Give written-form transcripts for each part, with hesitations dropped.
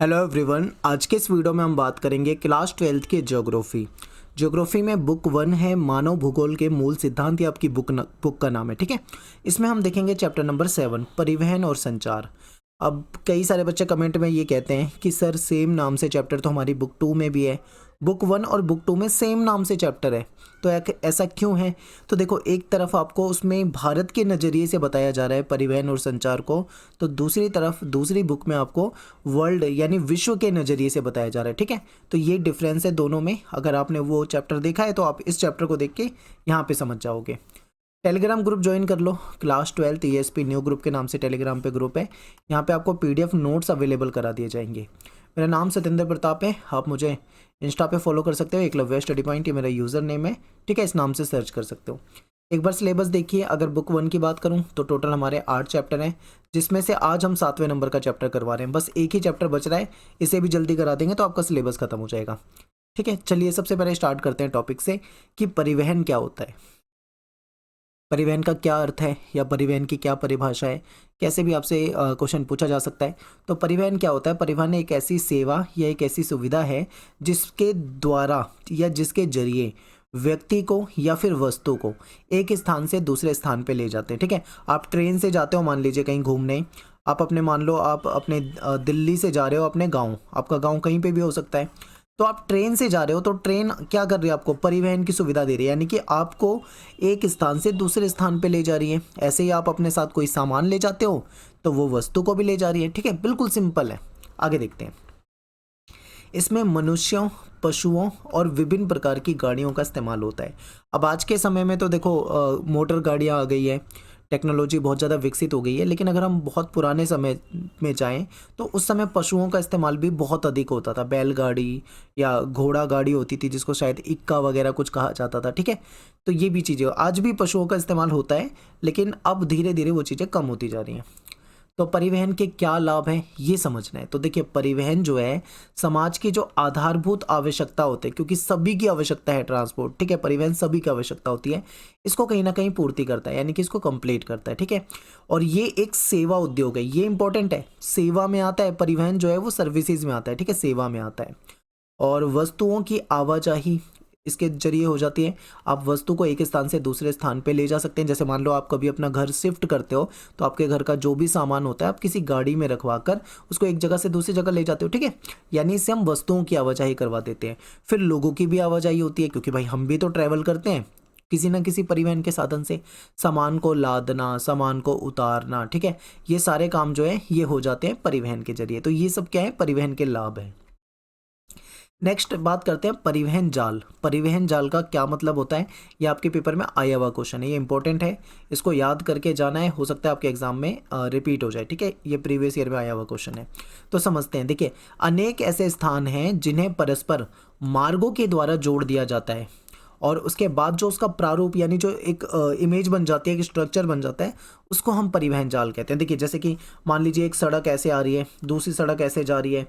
Hello everyone, आज के इस वीडियो में हम बात करेंगे क्लास 12th के ज्योग्राफी में बुक 1 है मानव भूगोल के मूल सिद्धांत। ये आपकी बुक का नाम है, ठीक है। इसमें हम देखेंगे चैप्टर नंबर 7 परिवहन और संचार। अब कई सारे बच्चे कमेंट में ये कहते हैं कि सर सेम नाम से चैप्टर तो हमारी बुक 2 में भी है, बुक 1 और बुक 2 में सेम नाम से चैप्टर है, तो ऐसा क्यों है? तो देखो, एक तरफ आपको उसमें भारत के नज़रिए से बताया जा रहा है परिवहन और संचार को, तो दूसरी तरफ दूसरी बुक में आपको वर्ल्ड यानी विश्व के नज़रिए से बताया जा रहा है, ठीक है। तो ये डिफरेंस है दोनों में। अगर आपने वो चैप्टर देखा है तो आप इस चैप्टर को देख के यहाँ पे समझ जाओगे। टेलीग्राम ग्रुप ज्वाइन कर लो, क्लास 12 ESP न्यू ग्रुप के नाम से टेलीग्राम पे ग्रुप है। यहाँ पे आपको PDF नोट्स अवेलेबल करा दिए जाएंगे। मेरा नाम सत्येंद्र प्रताप है, आप मुझे इंस्टा पे फॉलो कर सकते हो, एकलव्य स्टडी पॉइंट ये मेरा यूज़र नेम है, ठीक है। इस नाम से सर्च कर सकते हो। एक बार सिलेबस देखिए, अगर बुक 1 की बात करूँ तो टोटल हमारे 8 चैप्टर हैं, जिसमें से आज हम 7वें नंबर का चैप्टर करवा रहे हैं। बस एक ही चैप्टर बच रहा है, इसे भी जल्दी करा देंगे तो आपका सिलेबस खत्म हो जाएगा, ठीक है। चलिए सबसे पहले स्टार्ट करते हैं टॉपिक से कि परिवहन क्या होता है, परिवहन का क्या अर्थ है या परिवहन की क्या परिभाषा है। कैसे भी आपसे क्वेश्चन पूछा जा सकता है। तो परिवहन क्या होता है? परिवहन एक ऐसी सेवा या एक ऐसी सुविधा है जिसके द्वारा या जिसके जरिए व्यक्ति को या फिर वस्तु को एक स्थान से दूसरे स्थान पे ले जाते हैं, ठीक है। आप ट्रेन से जाते हो, मान लीजिए कहीं घूमने, आप अपने मान लो आप अपने दिल्ली से जा रहे हो अपने गाँव, आपका गाँव कहीं पर भी हो सकता है। तो आप ट्रेन से जा रहे हो, तो ट्रेन क्या कर रही है? आपको परिवहन की सुविधा दे रही है, यानी कि आपको एक स्थान से दूसरे स्थान पे ले जा रही है। ऐसे ही आप अपने साथ कोई सामान ले जाते हो तो वो वस्तु को भी ले जा रही है, ठीक है। बिल्कुल सिंपल है। आगे देखते हैं। इसमें मनुष्यों, पशुओं और विभिन्न प्रकार की गाड़ियों का इस्तेमाल होता है। अब आज के समय में तो देखो मोटर गाड़ियाँ आ गई है, टेक्नोलॉजी बहुत ज़्यादा विकसित हो गई है, लेकिन अगर हम बहुत पुराने समय में जाएं तो उस समय पशुओं का इस्तेमाल भी बहुत अधिक होता था। बैलगाड़ी या घोड़ा गाड़ी होती थी, जिसको शायद इक्का वगैरह कुछ कहा जाता था, ठीक है। तो ये भी चीज़ें आज भी पशुओं का इस्तेमाल होता है, लेकिन अब धीरे धीरे वो चीज़ें कम होती जा रही हैं। तो परिवहन के क्या लाभ हैं ये समझना है। तो देखिए, परिवहन जो है समाज की जो आधारभूत आवश्यकता होते हैं, क्योंकि सभी की आवश्यकता है ट्रांसपोर्ट, ठीक है। परिवहन सभी की आवश्यकता होती है, इसको कहीं ना कहीं पूर्ति करता है, यानी कि इसको कंप्लीट करता है, ठीक है। और ये एक सेवा उद्योग है, ये इंपॉर्टेंट है। सेवा में आता है परिवहन, जो है वो सर्विसेज में आता है, ठीक है, सेवा में आता है। और वस्तुओं की आवाजाही इसके जरिए हो जाती है। आप वस्तु को एक स्थान से दूसरे स्थान पे ले जा सकते हैं। जैसे मान लो आप कभी अपना घर शिफ्ट करते हो, तो आपके घर का जो भी सामान होता है आप किसी गाड़ी में रखवा कर उसको एक जगह से दूसरी जगह ले जाते हो, ठीक है। यानी इससे हम वस्तुओं की आवाजाही करवा देते हैं। फिर लोगों की भी आवाजाही होती है, क्योंकि भाई हम भी तो ट्रैवल करते हैं किसी ना किसी परिवहन के साधन से। सामान को लादना, सामान को उतारना, ठीक है, ये सारे काम जो है ये हो जाते हैं परिवहन के जरिए। तो ये सब क्या है? परिवहन के लाभ है। नेक्स्ट बात करते हैं परिवहन जाल। परिवहन जाल का क्या मतलब होता है? ये आपके पेपर में आया हुआ क्वेश्चन है, ये इंपॉर्टेंट है, इसको याद करके जाना है। हो सकता है आपके एग्जाम में रिपीट हो जाए, ठीक है। ये प्रीवियस ईयर में आया हुआ क्वेश्चन है, तो समझते हैं। देखिए, अनेक ऐसे स्थान हैं जिन्हें परस्पर मार्गों के द्वारा जोड़ दिया जाता है, और उसके बाद जो उसका प्रारूप यानी जो एक इमेज बन जाती है, एक स्ट्रक्चर बन जाता है, उसको हम परिवहन जाल कहते हैं। देखिए, जैसे कि मान लीजिए एक सड़क ऐसे आ रही है, दूसरी सड़क ऐसे जा रही है,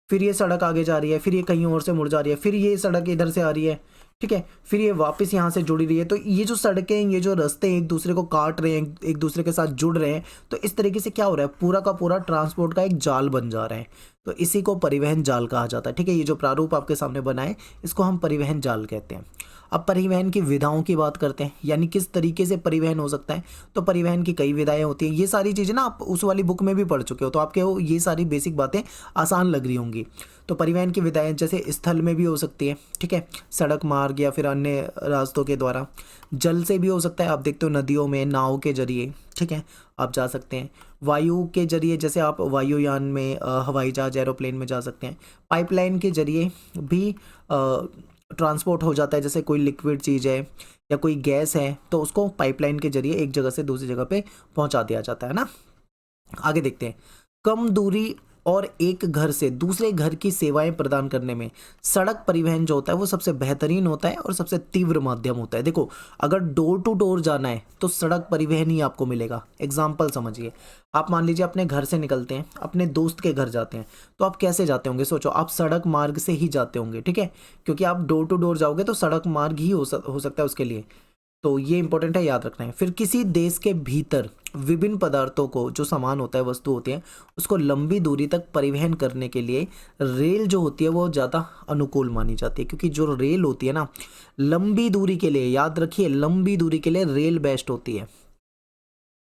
फिर ये सड़क आगे जा रही है, फिर ये कहीं और से मुड़ जा रही है, फिर ये सड़क इधर से आ रही है, ठीक है, फिर ये वापस यहाँ से जुड़ी रही है। तो ये जो सड़कें, ये जो रास्ते एक दूसरे को काट रहे हैं, एक दूसरे के साथ जुड़ रहे हैं, तो इस तरीके से क्या हो रहा है? पूरा का पूरा ट्रांसपोर्ट का एक जाल बन जा रहा है। तो इसी को परिवहन जाल कहा जाता है, ठीक है। ये जो प्रारूप आपके सामने बना है, इसको हम परिवहन जाल कहते हैं। अब परिवहन की विधाओं की बात करते हैं, यानी किस तरीके से परिवहन हो सकता है। तो परिवहन की कई विधाएं होती हैं। ये सारी चीज़ें ना आप उस वाली बुक में भी पढ़ चुके हो, तो आपके वो ये सारी बेसिक बातें आसान लग रही होंगी। तो परिवहन की विधाएं जैसे स्थल में भी हो सकती है, ठीक है, सड़क मार्ग या फिर अन्य रास्तों के द्वारा। जल से भी हो सकता है, आप देखते हो नदियों में नाव के जरिए, ठीक है, आप जा सकते हैं। वायु के जरिए, जैसे आप वायुयान में हवाई जहाज एरोप्लेन में जा सकते हैं। पाइपलाइन के जरिए भी ट्रांसपोर्ट हो जाता है, जैसे कोई लिक्विड चीज़ है या कोई गैस है, तो उसको पाइपलाइन के जरिए एक जगह से दूसरी जगह पे पहुंचा दिया जाता है ना। आगे देखते हैं। कम दूरी और एक घर से दूसरे घर की सेवाएं प्रदान करने में सड़क परिवहन जो होता है वो सबसे बेहतरीन होता है और सबसे तीव्र माध्यम होता है। देखो, अगर डोर टू डोर जाना है तो सड़क परिवहन ही आपको मिलेगा। एग्जाम्पल समझिए, आप मान लीजिए अपने घर से निकलते हैं, अपने दोस्त के घर जाते हैं, तो आप कैसे जाते होंगे? सोचो, आप सड़क मार्ग से ही जाते होंगे, ठीक है, क्योंकि आप डोर टू डोर जाओगे तो सड़क मार्ग ही हो सकता है उसके लिए। तो ये इंपॉर्टेंट है, याद रखना है। फिर किसी देश के भीतर विभिन्न पदार्थों को, जो सामान होता है, वस्तु होती है, उसको लंबी दूरी तक परिवहन करने के लिए रेल जो होती है वो ज़्यादा अनुकूल मानी जाती है, क्योंकि जो रेल होती है ना, लंबी दूरी के लिए, याद रखिए, लंबी दूरी के लिए रेल बेस्ट होती है।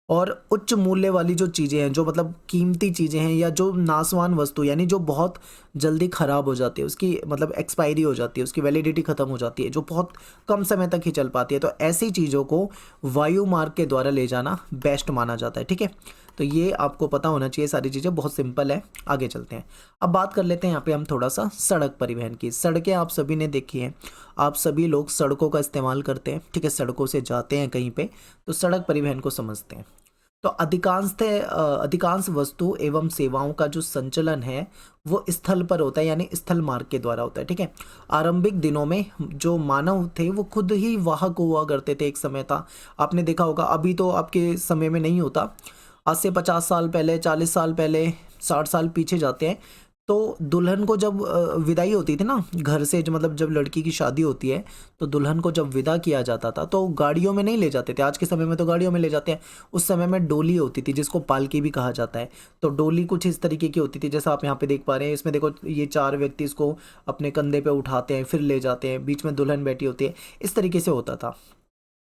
और उच्च मूल्य वाली जो चीज़ें हैं, जो मतलब कीमती चीज़ें हैं, या जो नासवान वस्तु, यानी जो बहुत जल्दी ख़राब हो जाती है, उसकी मतलब एक्सपायरी हो जाती है, उसकी वैलिडिटी ख़त्म हो जाती है, जो बहुत कम समय तक ही चल पाती है, तो ऐसी चीज़ों को वायु मार्ग के द्वारा ले जाना बेस्ट माना जाता है। ठीक है, तो ये आपको पता होना चाहिए, सारी चीज़ें बहुत सिंपल है। आगे चलते हैं, अब बात कर लेते हैं यहाँ पे हम थोड़ा सा सड़क परिवहन की। सड़कें आप सभी ने देखी हैं, आप सभी लोग सड़कों का इस्तेमाल करते हैं। ठीक है, सड़कों से जाते हैं कहीं पे, तो सड़क परिवहन को समझते हैं। तो अधिकांश वस्तु एवं सेवाओं का जो संचलन है वो स्थल पर होता है, यानी स्थल मार्ग के द्वारा होता है। ठीक है, आरंभिक दिनों में जो मानव थे वो खुद ही वाहक हुआ करते थे, एक समय था, आपने देखा होगा। अभी तो आपके समय में नहीं होता, आज से 50 साल पहले, 40 साल पहले, 60 साल पीछे जाते हैं, तो दुल्हन को जब विदाई होती थी ना घर से, जो मतलब जब लड़की की शादी होती है, तो दुल्हन को जब विदा किया जाता था तो गाड़ियों में नहीं ले जाते थे। आज के समय में तो गाड़ियों में ले जाते हैं, उस समय में डोली होती थी, जिसको पालकी भी कहा जाता है। तो डोली कुछ इस तरीके की होती थी, जैसा आप यहाँ पे देख पा रहे हैं। इसमें देखो, ये 4 व्यक्ति इसको अपने कंधे पे उठाते हैं, फिर ले जाते हैं, बीच में दुल्हन बैठी होती है, इस तरीके से होता था।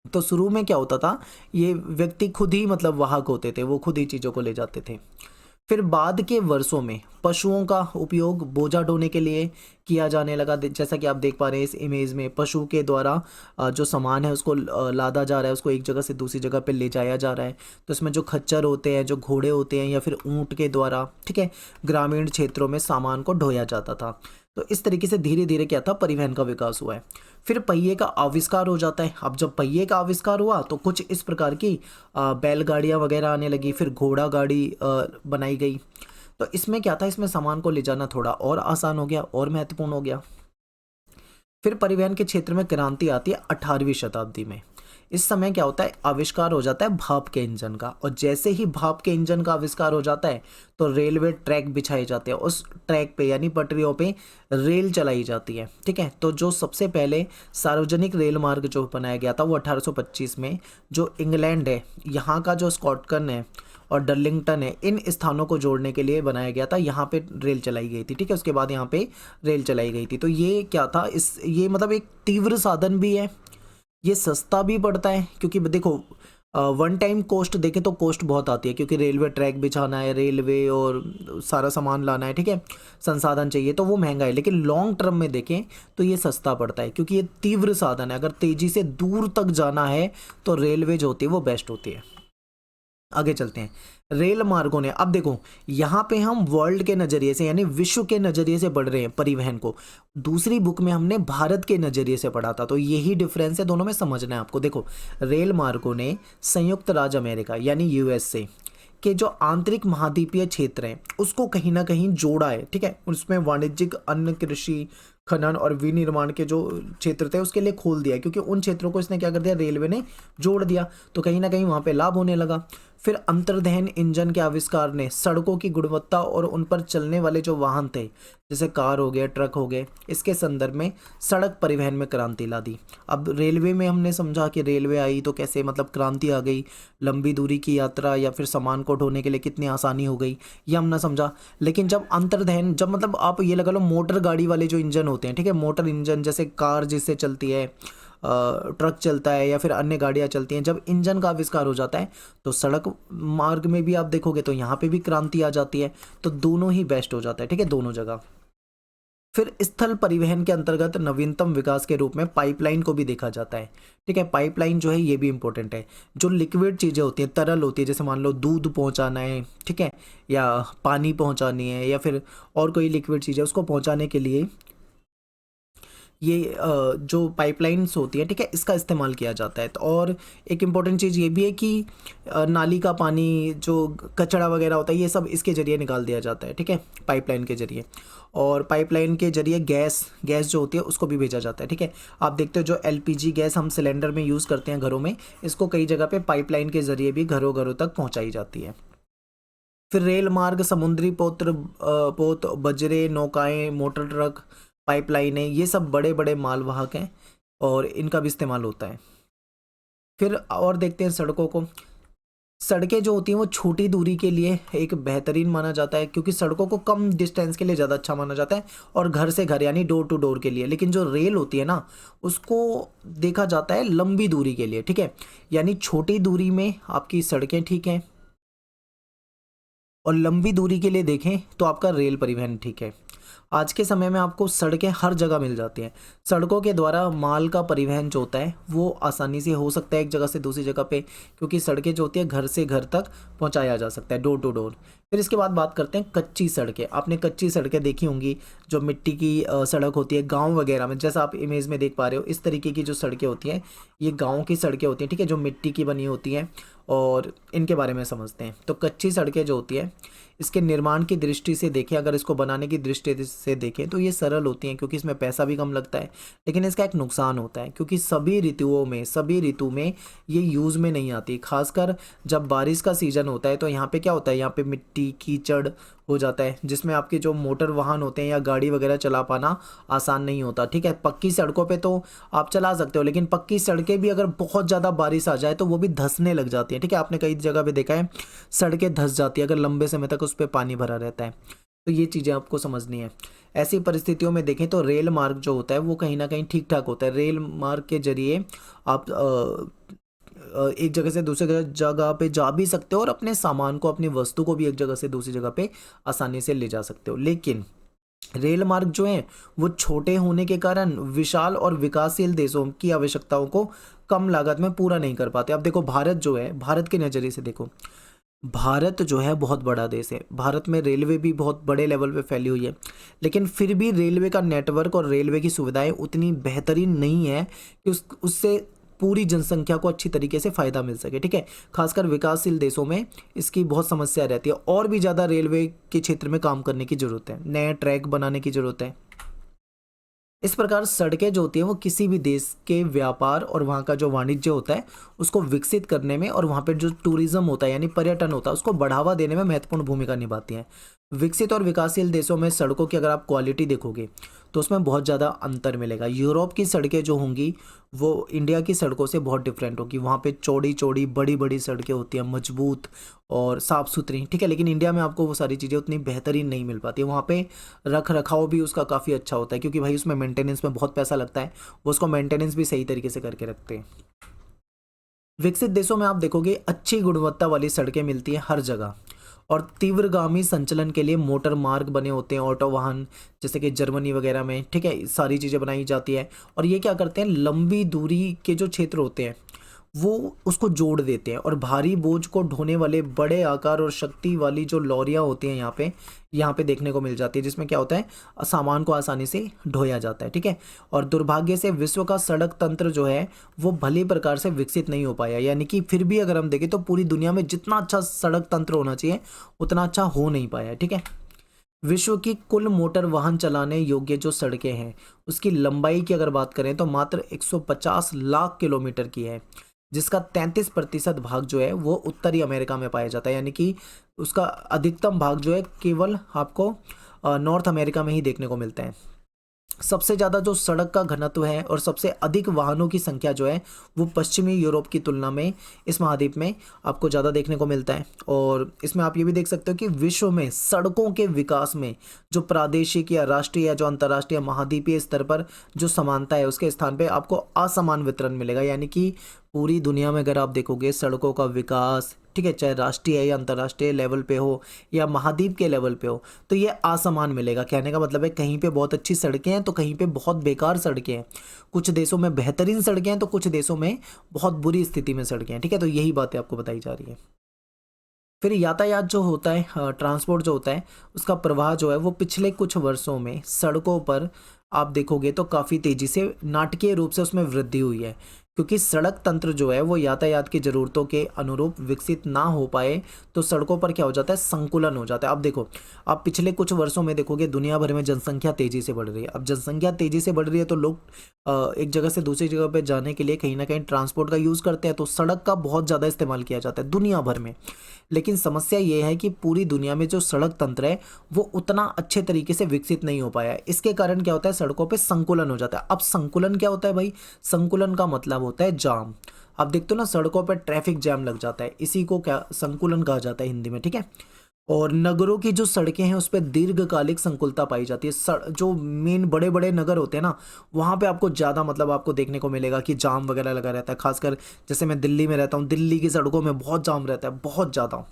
तो शुरू में क्या होता था, ये व्यक्ति खुद ही मतलब वाहक होते थे, वो खुद ही चीज़ों को ले जाते थे। फिर बाद के वर्षों में पशुओं का उपयोग बोझा ढोने के लिए किया जाने लगा। जैसा कि आप देख पा रहे हैं इस इमेज में, पशु के द्वारा जो सामान है उसको लादा जा रहा है, उसको एक जगह से दूसरी जगह पे ले जाया जा रहा है। तो इसमें जो खच्चर होते हैं, जो घोड़े होते हैं, या फिर ऊंट के द्वारा, ठीक है, ग्रामीण क्षेत्रों में सामान को ढोया जाता था। तो इस तरीके से धीरे धीरे क्या था, परिवहन का विकास हुआ है। फिर पहिए का आविष्कार हो जाता है। अब जब पहिए का आविष्कार हुआ तो कुछ इस प्रकार की बैलगाड़ियाँ वगैरह आने लगी, फिर घोड़ा गाड़ी बनाई गई। तो इसमें क्या था, इसमें सामान को ले जाना थोड़ा और आसान हो गया और महत्वपूर्ण हो गया। फिर परिवहन के क्षेत्र में क्रांति आती है 18वीं शताब्दी में। इस समय क्या होता है, आविष्कार हो जाता है भाप के इंजन का, और जैसे ही भाप के इंजन का आविष्कार हो जाता है तो रेलवे ट्रैक बिछाए जाते हैं, उस ट्रैक पे यानी पटरियों पे रेल चलाई जाती है। ठीक है, तो जो सबसे पहले सार्वजनिक रेल मार्ग जो बनाया गया था वो 1825 में, जो इंग्लैंड है, यहाँ का जो स्कॉटकन है और डर्लिंगटन है, इन स्थानों को जोड़ने के लिए बनाया गया था। यहाँ पे रेल चलाई गई थी। ठीक है, उसके बाद यहाँ पे रेल चलाई गई थी। तो ये क्या था, ये मतलब एक तीव्र साधन भी है, ये सस्ता भी पड़ता है, क्योंकि देखो वन टाइम कॉस्ट देखें तो कॉस्ट बहुत आती है, क्योंकि रेलवे ट्रैक बिछाना है, रेलवे और सारा सामान लाना है, ठीक है, संसाधन चाहिए, तो वो महंगा है। लेकिन लॉन्ग टर्म में देखें तो ये सस्ता पड़ता है, क्योंकि ये तीव्र साधन है। अगर तेज़ी से दूर तक जाना है तो रेलवे जो होती है वो बेस्ट होती है। आगे चलते हैं, रेल मार्गों ने, अब देखो यहाँ पे हम वर्ल्ड के नज़रिए से, यानी विश्व के नज़रिए से पढ़ रहे हैं परिवहन को। दूसरी बुक में हमने भारत के नज़रिए से पढ़ा था, तो यही डिफरेंस है, दोनों में समझना है आपको। देखो, रेल मार्गों ने संयुक्त राज्य अमेरिका यानी यूएसए के जो आंतरिक महाद्वीपीय क्षेत्र हैं उसको कहीं ना कहीं जोड़ा है। ठीक है, उसमें वाणिज्यिक, अन्न, कृषि, खनन और विनिर्माण के जो क्षेत्र थे उसके लिए खोल दिया, क्योंकि उन क्षेत्रों को इसने क्या कर दिया, रेलवे ने जोड़ दिया, तो कहीं ना कहीं वहाँ पे लाभ होने लगा। फिर अंतर्दहन इंजन के आविष्कार ने सड़कों की गुणवत्ता और उन पर चलने वाले जो वाहन थे, जैसे कार हो गए, ट्रक हो गए, इसके संदर्भ में सड़क परिवहन में क्रांति ला दी। अब रेलवे में हमने समझा कि रेलवे आई तो कैसे मतलब क्रांति आ गई, लंबी दूरी की यात्रा या फिर सामान को ढोने के लिए कितनी आसानी हो गई, ये हमने समझा। लेकिन जब अंतर्दहन, जब मतलब आप ये लगा लो मोटर गाड़ी वाले जो इंजन होते हैं, ठीक है, मोटर इंजन, जैसे कार जिससे चलती है, ट्रक चलता है या फिर अन्य गाड़ियाँ चलती हैं, जब इंजन का आविष्कार हो जाता है तो सड़क मार्ग में भी आप देखोगे तो यहाँ पे भी क्रांति आ जाती है, तो दोनों ही बेस्ट हो जाता है। ठीक है, दोनों जगह। फिर स्थल परिवहन के अंतर्गत नवीनतम विकास के रूप में पाइपलाइन को भी देखा जाता है। ठीक है, पाइपलाइन जो है ये भी इंपॉर्टेंट है। जो लिक्विड चीज़ें होती हैं, तरल होती है, जैसे मान लो दूध पहुंचाना है, ठीक है, या पानी पहुंचानी है, या फिर और कोई लिक्विड चीज़ है, उसको पहुंचाने के लिए ये जो पाइपलाइंस होती है, ठीक है, इसका इस्तेमाल किया जाता है। तो और एक इम्पॉर्टेंट चीज़ ये भी है कि नाली का पानी, जो कचरा वगैरह होता है, ये सब इसके ज़रिए निकाल दिया जाता है, ठीक है, पाइपलाइन के ज़रिए। और पाइपलाइन के ज़रिए गैस जो होती है उसको भी भेजा जाता है। ठीक है, आप देखते हो जो एलपीजी गैस हम सिलेंडर में यूज़ करते हैं घरों में, इसको कई जगह पे पाइपलाइन के ज़रिए भी घरों घरों तक पहुँचाई जाती है। फिर रेल मार्ग, समुद्री पोत, बजरे, नौकाएं, मोटर ट्रक, पाइपलाइनें, ये सब बड़े बड़े मालवाहक हैं और इनका भी इस्तेमाल होता है। फिर और देखते हैं सड़कों को। सड़कें जो होती हैं वो छोटी दूरी के लिए एक बेहतरीन माना जाता है, क्योंकि सड़कों को कम डिस्टेंस के लिए ज़्यादा अच्छा माना जाता है और घर से घर यानी डोर टू डोर के लिए। लेकिन जो रेल होती है ना, उसको देखा जाता है लंबी दूरी के लिए, ठीक है। यानी छोटी दूरी में आपकी सड़कें ठीक हैं और लंबी दूरी के लिए देखें तो आपका रेल परिवहन ठीक है। आज के समय में आपको सड़कें हर जगह मिल जाती हैं। सड़कों के द्वारा माल का परिवहन जो होता है वो आसानी से हो सकता है एक जगह से दूसरी जगह पे, क्योंकि सड़कें जो होती है घर से घर तक पहुंचाया जा सकता है, डोर टू डोर। फिर इसके बाद बात करते हैं कच्ची सड़कें। आपने कच्ची सड़कें देखी होंगी, जो मिट्टी की सड़क होती है गाँव वगैरह में, जैसा आप इमेज में देख पा रहे हो। इस तरीके की जो सड़कें होती हैं ये गाँव की सड़कें होती हैं, ठीक है, जो मिट्टी की बनी होती हैं। और इनके बारे में समझते हैं। तो कच्ची सड़कें जो होती है, इसके निर्माण की दृष्टि से देखें, अगर इसको बनाने की दृष्टि से देखें तो ये सरल होती हैं, क्योंकि इसमें पैसा भी कम लगता है। लेकिन इसका एक नुकसान होता है, क्योंकि सभी ऋतु में ये यूज़ में नहीं आती। खासकर जब बारिश का सीज़न होता है तो यहाँ पे क्या होता है, यहाँ पे मिट्टी कीचड़ हो जाता है, जिसमें आपके जो मोटर वाहन होते हैं या गाड़ी वगैरह चला पाना आसान नहीं होता, ठीक है। पक्की सड़कों पे तो आप चला सकते हो, लेकिन पक्की सड़कें भी अगर बहुत ज़्यादा बारिश आ जाए तो वो भी धंसने लग जाती है, ठीक है। आपने कई जगह पे देखा है सड़कें धंस जाती है अगर लंबे समय तक उस पर पानी भरा रहता है। तो ये चीज़ें आपको समझनी है। ऐसी परिस्थितियों में देखें तो रेल मार्ग जो होता है वो कहीं ना कहीं ठीक ठाक होता है। रेल मार्ग के जरिए आप एक जगह से दूसरी जगह पे जा भी सकते हो और अपने सामान को, अपनी वस्तु को भी एक जगह से दूसरी जगह पे आसानी से ले जा सकते हो। लेकिन रेल मार्ग जो है वो छोटे होने के कारण विशाल और विकासशील देशों की आवश्यकताओं को कम लागत में पूरा नहीं कर पाते। अब देखो भारत जो है, भारत के नज़रिए से देखो, भारत जो है बहुत बड़ा देश है। भारत में रेलवे भी बहुत बड़े लेवल पे फैली हुई है, लेकिन फिर भी रेलवे का नेटवर्क और रेलवे की सुविधाएं उतनी बेहतरीन नहीं है कि उससे पूरी जनसंख्या को अच्छी तरीके से फ़ायदा मिल सके, ठीक है। खासकर विकासशील देशों में इसकी बहुत समस्या रहती है। और भी ज़्यादा रेलवे के क्षेत्र में काम करने की ज़रूरत है, नए ट्रैक बनाने की ज़रूरत है। इस प्रकार सड़कें जो होती हैं वो किसी भी देश के व्यापार और वहाँ का जो वाणिज्य होता है उसको विकसित करने में, और वहाँ पर जो टूरिज्म होता है यानी पर्यटन होता है उसको बढ़ावा देने में महत्वपूर्ण भूमिका निभाती हैं। विकसित और विकासशील देशों में सड़कों की अगर आप क्वालिटी देखोगे तो उसमें बहुत ज़्यादा अंतर मिलेगा। यूरोप की सड़कें जो होंगी वो इंडिया की सड़कों से बहुत डिफरेंट होगी। वहाँ पे चौड़ी चौड़ी बड़ी बड़ी सड़कें होती हैं, मजबूत और साफ़ सुथरी, ठीक है। लेकिन इंडिया में आपको वो सारी चीज़ें उतनी बेहतरीन नहीं मिल पाती। वहाँ पे रख रखाव भी उसका काफ़ी अच्छा होता है, क्योंकि भाई उसमें मेंटेनेंस में बहुत पैसा लगता है, वो उसको मेंटेनेंस भी सही तरीके से करके रखते हैं। विकसित देशों में आप देखोगे अच्छी गुणवत्ता वाली सड़कें मिलती हैं हर जगह, और तीव्रगामी संचलन के लिए मोटर मार्ग बने होते हैं, ऑटो वाहन, जैसे कि जर्मनी वगैरह में, ठीक है, सारी चीज़ें बनाई जाती है। और ये क्या करते हैं, लंबी दूरी के जो क्षेत्र होते हैं वो उसको जोड़ देते हैं, और भारी बोझ को ढोने वाले बड़े आकार और शक्ति वाली जो लॉरियां होती हैं यहाँ पे देखने को मिल जाती है, जिसमें क्या होता है, सामान को आसानी से ढोया जाता है, ठीक है। और दुर्भाग्य से विश्व का सड़क तंत्र जो है वो भली प्रकार से विकसित नहीं हो पाया। यानी कि फिर भी अगर हम देखें तो पूरी दुनिया में जितना अच्छा सड़क तंत्र होना चाहिए उतना अच्छा हो नहीं पाया, ठीक है। विश्व की कुल मोटर वाहन चलाने योग्य जो सड़कें हैं उसकी लंबाई की अगर बात करें तो मात्र 150 लाख किलोमीटर की है, जिसका 33% भाग जो है वो उत्तरी अमेरिका में पाया जाता है। यानी कि उसका अधिकतम भाग जो है केवल आपको नॉर्थ अमेरिका में ही देखने को मिलता है। सबसे ज़्यादा जो सड़क का घनत्व है और सबसे अधिक वाहनों की संख्या जो है वो पश्चिमी यूरोप की तुलना में इस महाद्वीप में आपको ज़्यादा देखने को मिलता है। और इसमें आप ये भी देख सकते हो कि विश्व में सड़कों के विकास में जो प्रादेशिक या राष्ट्रीय या जो अंतर्राष्ट्रीय महाद्वीपीय स्तर पर जो समानता है उसके स्थान पे आपको असमान वितरण मिलेगा। यानी कि पूरी दुनिया में अगर आप देखोगे सड़कों का विकास, ठीक है, चाहे राष्ट्रीय या अंतर्राष्ट्रीय लेवल पे हो या महाद्वीप के लेवल पे हो, तो ये असमान मिलेगा। कहने का मतलब है कहीं पे बहुत अच्छी सड़कें हैं तो कहीं पे बहुत बेकार सड़कें हैं, कुछ देशों में बेहतरीन सड़कें हैं तो कुछ देशों में बहुत बुरी स्थिति में सड़कें हैं, ठीक है। तो यही बातें आपको बताई जा रही है। फिर यातायात जो होता है, ट्रांसपोर्ट जो होता है, उसका प्रवाह जो है वो पिछले कुछ वर्षों में सड़कों पर आप देखोगे तो काफ़ी तेज़ी से नाटकीय रूप से उसमें वृद्धि हुई है, क्योंकि सड़क तंत्र जो है वो यातायात की ज़रूरतों के अनुरूप विकसित ना हो पाए तो सड़कों पर क्या हो जाता है, संकुलन हो जाता है। अब देखो, आप पिछले कुछ वर्षों में देखोगे दुनिया भर में जनसंख्या तेज़ी से बढ़ रही है। अब जनसंख्या तेज़ी से बढ़ रही है तो लोग एक जगह से दूसरी जगह पर जाने के लिए कहीं ना कहीं ट्रांसपोर्ट का यूज़ करते हैं, तो सड़क का बहुत ज़्यादा इस्तेमाल किया जाता है दुनिया भर में। लेकिन समस्या ये है कि पूरी दुनिया में जो सड़क तंत्र है वो उतना अच्छे तरीके से विकसित नहीं हो पाया है। इसके कारण क्या होता है, सड़कों पे संकुलन हो जाता है। अब संकुलन क्या होता है भाई, संकुलन का मतलब होता है जाम। आप देखते हो ना सड़कों पर ट्रैफिक जैम लग जाता है, इसी को क्या संकुलन कहा जाता है हिंदी में, ठीक है। और नगरों की जो सड़कें हैं उस पर दीर्घकालिक संकुलता पाई जाती है। जो मेन बड़े बड़े नगर होते हैं ना, वहाँ पे आपको ज़्यादा मतलब आपको देखने को मिलेगा कि जाम वगैरह लगा रहता है। खासकर जैसे मैं दिल्ली में रहता हूँ, दिल्ली की सड़कों में बहुत जाम रहता है, बहुत ज़्यादा।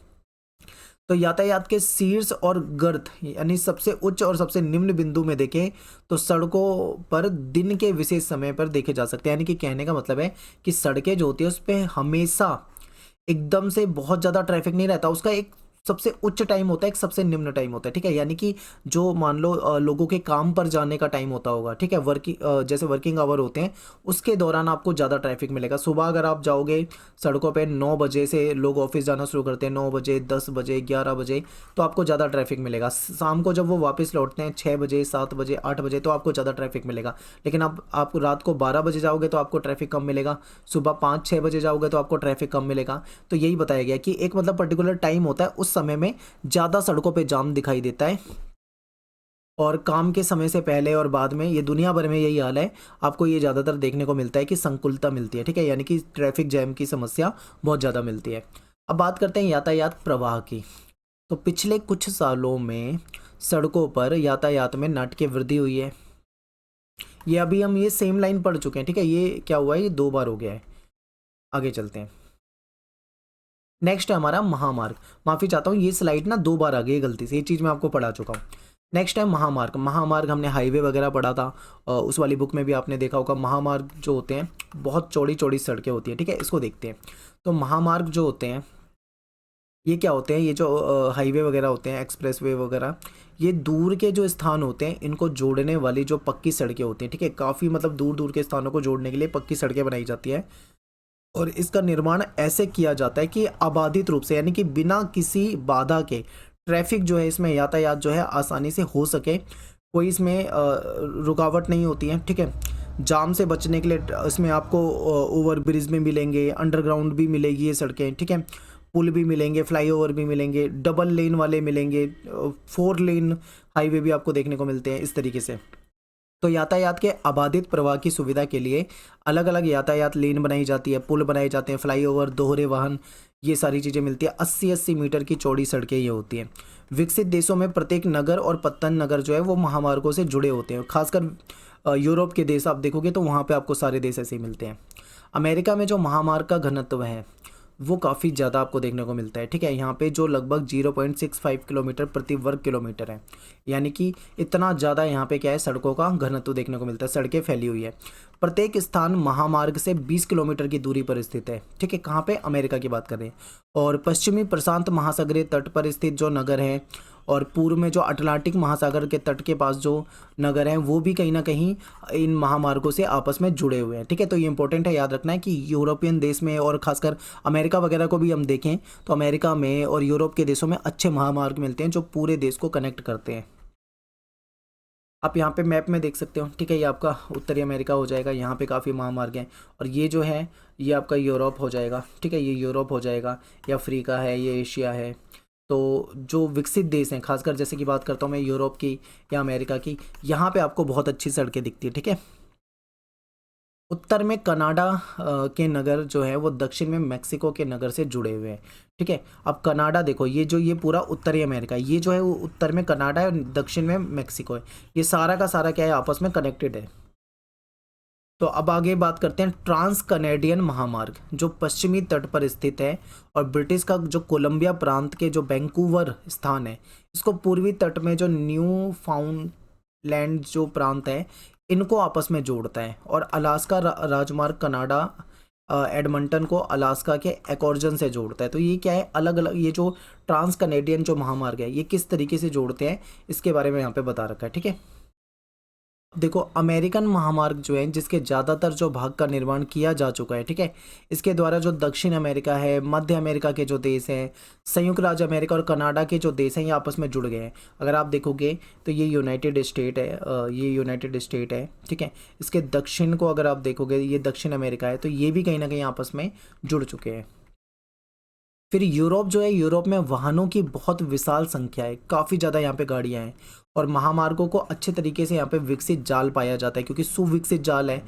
तो यातायात के शीर्ष और गर्त यानी सबसे उच्च और सबसे निम्न बिंदु में देखें तो सड़कों पर दिन के विशेष समय पर देखे जा सकते हैं। यानी कि कहने का मतलब है कि सड़कें जो होती है उस पर हमेशा एकदम से बहुत ज़्यादा ट्रैफिक नहीं रहता, उसका एक सबसे उच्च टाइम होता है, एक सबसे निम्न टाइम होता है, ठीक है। यानी कि जो मान लो लोगों के काम पर जाने का टाइम होता होगा, ठीक है, वर्किंग जैसे वर्किंग आवर होते हैं, उसके दौरान आपको ज़्यादा ट्रैफिक मिलेगा। सुबह अगर आप जाओगे सड़कों पे 9 बजे से लोग ऑफिस जाना शुरू करते हैं, 9 बजे 10 बजे 11 बजे, तो आपको ज़्यादा ट्रैफिक मिलेगा। शाम को जब वो वापस लौटते हैं 6 बजे 7 बजे 8 बजे, तो आपको ज़्यादा ट्रैफिक मिलेगा। लेकिन आप रात को 12 बजे जाओगे तो आपको ट्रैफिक कम मिलेगा, सुबह 5-6 बजे जाओगे तो आपको ट्रैफिक कम मिलेगा। तो यही बताया गया कि एक मतलब पर्टिकुलर टाइम होता है, उस समय में ज़्यादा सड़कों पे जाम दिखाई देता है। और काम के समय से पहले और बाद में ये दुनिया भर में यही हाल है, आपको ये ज़्यादातर देखने को मिलता है कि संकुलता मिलती है, ठीक है, यानी कि ट्रैफिक जैम की समस्या बहुत ज़्यादा मिलती है। अब बात करते हैं यातायात प्रवाह की। तो पिछले कुछ सालों में सड़कों पर यातायात में नाटकीय वृद्धि हुई है। ये अभी हम ये सेम लाइन पढ़ चुके हैं, ठीक है, ये क्या हुआ है, ये 2 बार हो गया है। आगे चलते हैं। नेक्स्ट है हमारा महामार्ग। माफ़ी चाहता हूँ, ये स्लाइड ना 2 बार आ गई गलती से, ये चीज़ मैं आपको पढ़ा चुका हूँ। नेक्स्ट है महामार्ग। महामार्ग हमने हाईवे वगैरह पढ़ा था, उस वाली बुक में भी आपने देखा होगा। महामार्ग जो होते हैं बहुत चौड़ी चौड़ी सड़कें होती हैं, ठीक है, इसको देखते हैं। तो महामार्ग जो होते हैं ये क्या होते हैं, ये जो हाईवे वगैरह होते हैं, एक्सप्रेस वे वगैरह, ये दूर के जो स्थान होते हैं इनको जोड़ने वाली जो पक्की सड़कें होती हैं, ठीक है, काफ़ी मतलब दूर दूर के स्थानों को जोड़ने के लिए पक्की सड़कें बनाई जाती हैं। और इसका निर्माण ऐसे किया जाता है कि आबादित रूप से, यानी कि बिना किसी बाधा के ट्रैफिक जो है इसमें यातायात जो है आसानी से हो सके, कोई इसमें रुकावट नहीं होती है, ठीक है। जाम से बचने के लिए इसमें आपको ओवर ब्रिज में मिलेंगे, अंडरग्राउंड भी मिलेगी ये सड़कें, ठीक है, पुल भी मिलेंगे, फ्लाईओवर भी मिलेंगे, डबल लेन वाले मिलेंगे, 4 लेन हाईवे भी आपको देखने को मिलते हैं इस तरीके से। तो यातायात के आबादित प्रवाह की सुविधा के लिए अलग अलग यातायात लेन बनाई जाती है, पुल बनाए जाते हैं, फ्लाईओवर, दोहरे वाहन, ये सारी चीज़ें मिलती है। 80-80 मीटर की चौड़ी सड़कें ये होती हैं। विकसित देशों में प्रत्येक नगर और पत्तन नगर जो है वो महामार्गों से जुड़े होते हैं। खासकर यूरोप के देश आप देखोगे तो वहाँ पे आपको सारे देश ऐसे ही मिलते हैं। अमेरिका में जो महामार्ग का घनत्व है वो काफ़ी ज़्यादा आपको देखने को मिलता है, ठीक है। यहाँ पे जो लगभग 0.65 किलोमीटर प्रति वर्ग किलोमीटर है, यानी कि इतना ज़्यादा यहाँ पे क्या है, सड़कों का घनत्व देखने को मिलता है, सड़कें फैली हुई है। प्रत्येक स्थान महामार्ग से 20 किलोमीटर की दूरी पर स्थित है, ठीक है। कहाँ पे, अमेरिका की बात कर रहे हैं। और पश्चिमी प्रशांत महासागरीय तट पर स्थित जो नगर हैं और पूर्व में जो अटलांटिक महासागर के तट के पास जो नगर हैं वो भी कहीं ना कहीं इन महामार्गों से आपस में जुड़े हुए हैं, ठीक है। तो ये इंपॉर्टेंट है, याद रखना है कि यूरोपियन देश में और खासकर अमेरिका वगैरह को भी हम देखें तो अमेरिका में और यूरोप के देशों में अच्छे महामार्ग मिलते हैं जो पूरे देश को कनेक्ट करते हैं। आप यहाँ पे मैप में देख सकते हो, ठीक है, ये आपका उत्तरी अमेरिका हो जाएगा, यहाँ पे काफ़ी महामार्ग हैं। और ये जो है ये आपका यूरोप हो जाएगा, ठीक है, ये यूरोप हो जाएगा, ये अफ्रीका है, ये एशिया है। तो जो विकसित देश हैं, खासकर जैसे कि बात करता हूँ मैं यूरोप की या अमेरिका की, यहाँ पे आपको बहुत अच्छी सड़कें दिखती है, ठीक है। उत्तर में कनाडा के नगर जो है वो दक्षिण में मेक्सिको के नगर से जुड़े हुए हैं, ठीक है। अब कनाडा देखो, ये पूरा उत्तरी अमेरिका, ये जो है वो उत्तर में कनाडा है और दक्षिण में मेक्सिको है, ये सारा का सारा क्या है, आपस में कनेक्टेड है। तो अब आगे बात करते हैं ट्रांस कनेडियन महामार्ग, जो पश्चिमी तट पर स्थित है और ब्रिटिश का जो कोलंबिया प्रांत के जो वैंकूवर स्थान है, इसको पूर्वी तट में जो न्यू फाउंडलैंड जो प्रांत है इनको आपस में जोड़ता है। और अलास्का राजमार्ग कनाडा एडमंटन को अलास्का के एकॉर्जन से जोड़ता है। तो ये क्या है, अलग अलग ये जो ट्रांस कनेडियन जो महामार्ग है ये किस तरीके से जोड़ते हैं इसके बारे में यहाँ पे बता रखा है, ठीक है। देखो, अमेरिकन महामार्ग जो है जिसके ज़्यादातर जो भाग का निर्माण किया जा चुका है, ठीक है, इसके द्वारा जो दक्षिण अमेरिका है, मध्य अमेरिका के जो देश हैं, संयुक्त राज्य अमेरिका और कनाडा के जो देश हैं ये आपस में जुड़ गए हैं। अगर आप देखोगे तो ये यूनाइटेड स्टेट है, ये यूनाइटेड स्टेट है, ठीक है। इसके दक्षिण को अगर आप देखोगे ये दक्षिण अमेरिका है, तो ये भी कहीं ना कहीं आपस में जुड़ चुके हैं। फिर यूरोप जो है, यूरोप में वाहनों की बहुत विशाल संख्या है, काफ़ी ज़्यादा यहाँ पे गाड़ियाँ हैं और महामार्गों को अच्छे तरीके से यहाँ पे विकसित जाल पाया जाता है क्योंकि सुविकसित जाल है।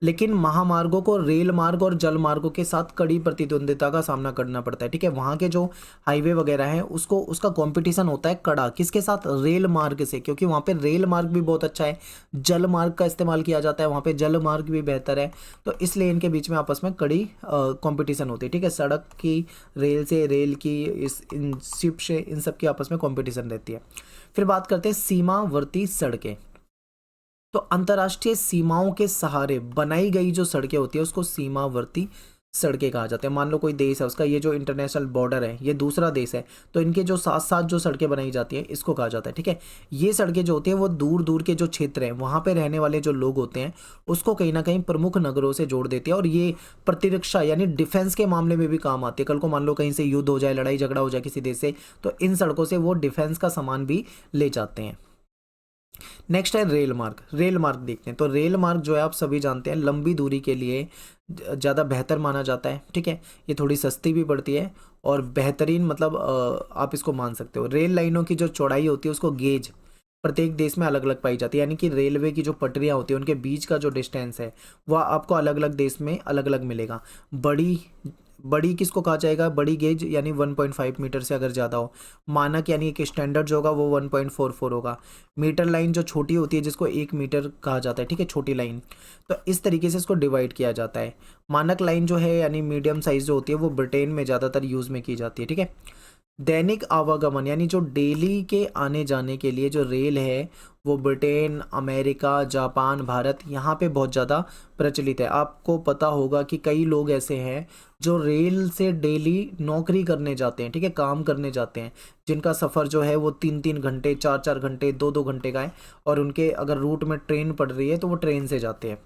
लेकिन महामार्गों को रेल मार्ग और जल मार्गों के साथ कड़ी प्रतिद्वंदिता का सामना करना पड़ता है। ठीक है, वहाँ के जो हाईवे वगैरह हैं उसको उसका कंपटीशन होता है कड़ा किसके साथ, रेल मार्ग से, क्योंकि वहाँ पे रेल मार्ग भी बहुत अच्छा है, जल मार्ग का इस्तेमाल किया जाता है, वहाँ पे जल मार्ग भी बेहतर है, तो इसलिए इनके बीच में आपस में कड़ी कंपटीशन होती है। ठीक है, सड़क की, रेल से, रेल की, इन शिप से, इन सब की आपस में कंपटीशन रहती है। फिर बात करते हैं सीमावर्ती सड़कें। तो अंतर्राष्ट्रीय सीमाओं के सहारे बनाई गई जो सड़कें होती है उसको सीमावर्ती सड़कें कहा जाता है। मान लो कोई देश है, उसका ये जो इंटरनेशनल बॉर्डर है ये दूसरा देश है, तो इनके जो साथ साथ जो सड़कें बनाई जाती हैं इसको कहा जाता है। ठीक है, ये सड़कें जो होती हैं वो दूर दूर के जो क्षेत्र हैं वहाँ पे रहने वाले जो लोग होते हैं उसको कहीं ना कहीं प्रमुख नगरों से जोड़ देती है, और ये प्रतिरक्षा यानी डिफेंस के मामले में भी काम आती है। कल को मान लो कहीं से युद्ध हो जाए, लड़ाई झगड़ा हो जाए किसी देश से, तो इन सड़कों से वो डिफेंस का सामान भी ले जाते हैं। नेक्स्ट है रेल मार्ग। रेल मार्ग देखते हैं, तो रेल मार्ग जो है आप सभी जानते हैं लंबी दूरी के लिए ज़्यादा बेहतर माना जाता है। ठीक है, ये थोड़ी सस्ती भी पड़ती है और बेहतरीन, मतलब आप इसको मान सकते हो। रेल लाइनों की जो चौड़ाई होती है उसको गेज प्रत्येक देश में अलग अलग पाई जाती है, यानी कि रेलवे की जो पटरियाँ होती है उनके बीच का जो डिस्टेंस है वह आपको अलग अलग देश में अलग अलग मिलेगा। बड़ी बड़ी किसको कहा जाएगा, बड़ी गेज यानी 1.5 मीटर से अगर ज़्यादा हो। मानक यानी एक स्टैंडर्ड जो होगा वो 1.44 होगा। मीटर लाइन जो छोटी होती है जिसको 1 मीटर कहा जाता है, ठीक है, छोटी लाइन, तो इस तरीके से इसको डिवाइड किया जाता है। मानक लाइन जो है यानी मीडियम साइज जो होती है वो ब्रिटेन में ज़्यादातर यूज़ में की जाती है। ठीक है, दैनिक आवागमन यानी जो डेली के आने जाने के लिए जो रेल है वो ब्रिटेन, अमेरिका, जापान, भारत यहाँ पे बहुत ज़्यादा प्रचलित है। आपको पता होगा कि कई लोग ऐसे हैं जो रेल से डेली नौकरी करने जाते हैं, ठीक है, काम करने जाते हैं, जिनका सफ़र जो है वो 3-3 घंटे, 4-4 घंटे, 2-2 घंटे का है, और उनके अगर रूट में ट्रेन पड़ रही है तो वो ट्रेन से जाते हैं।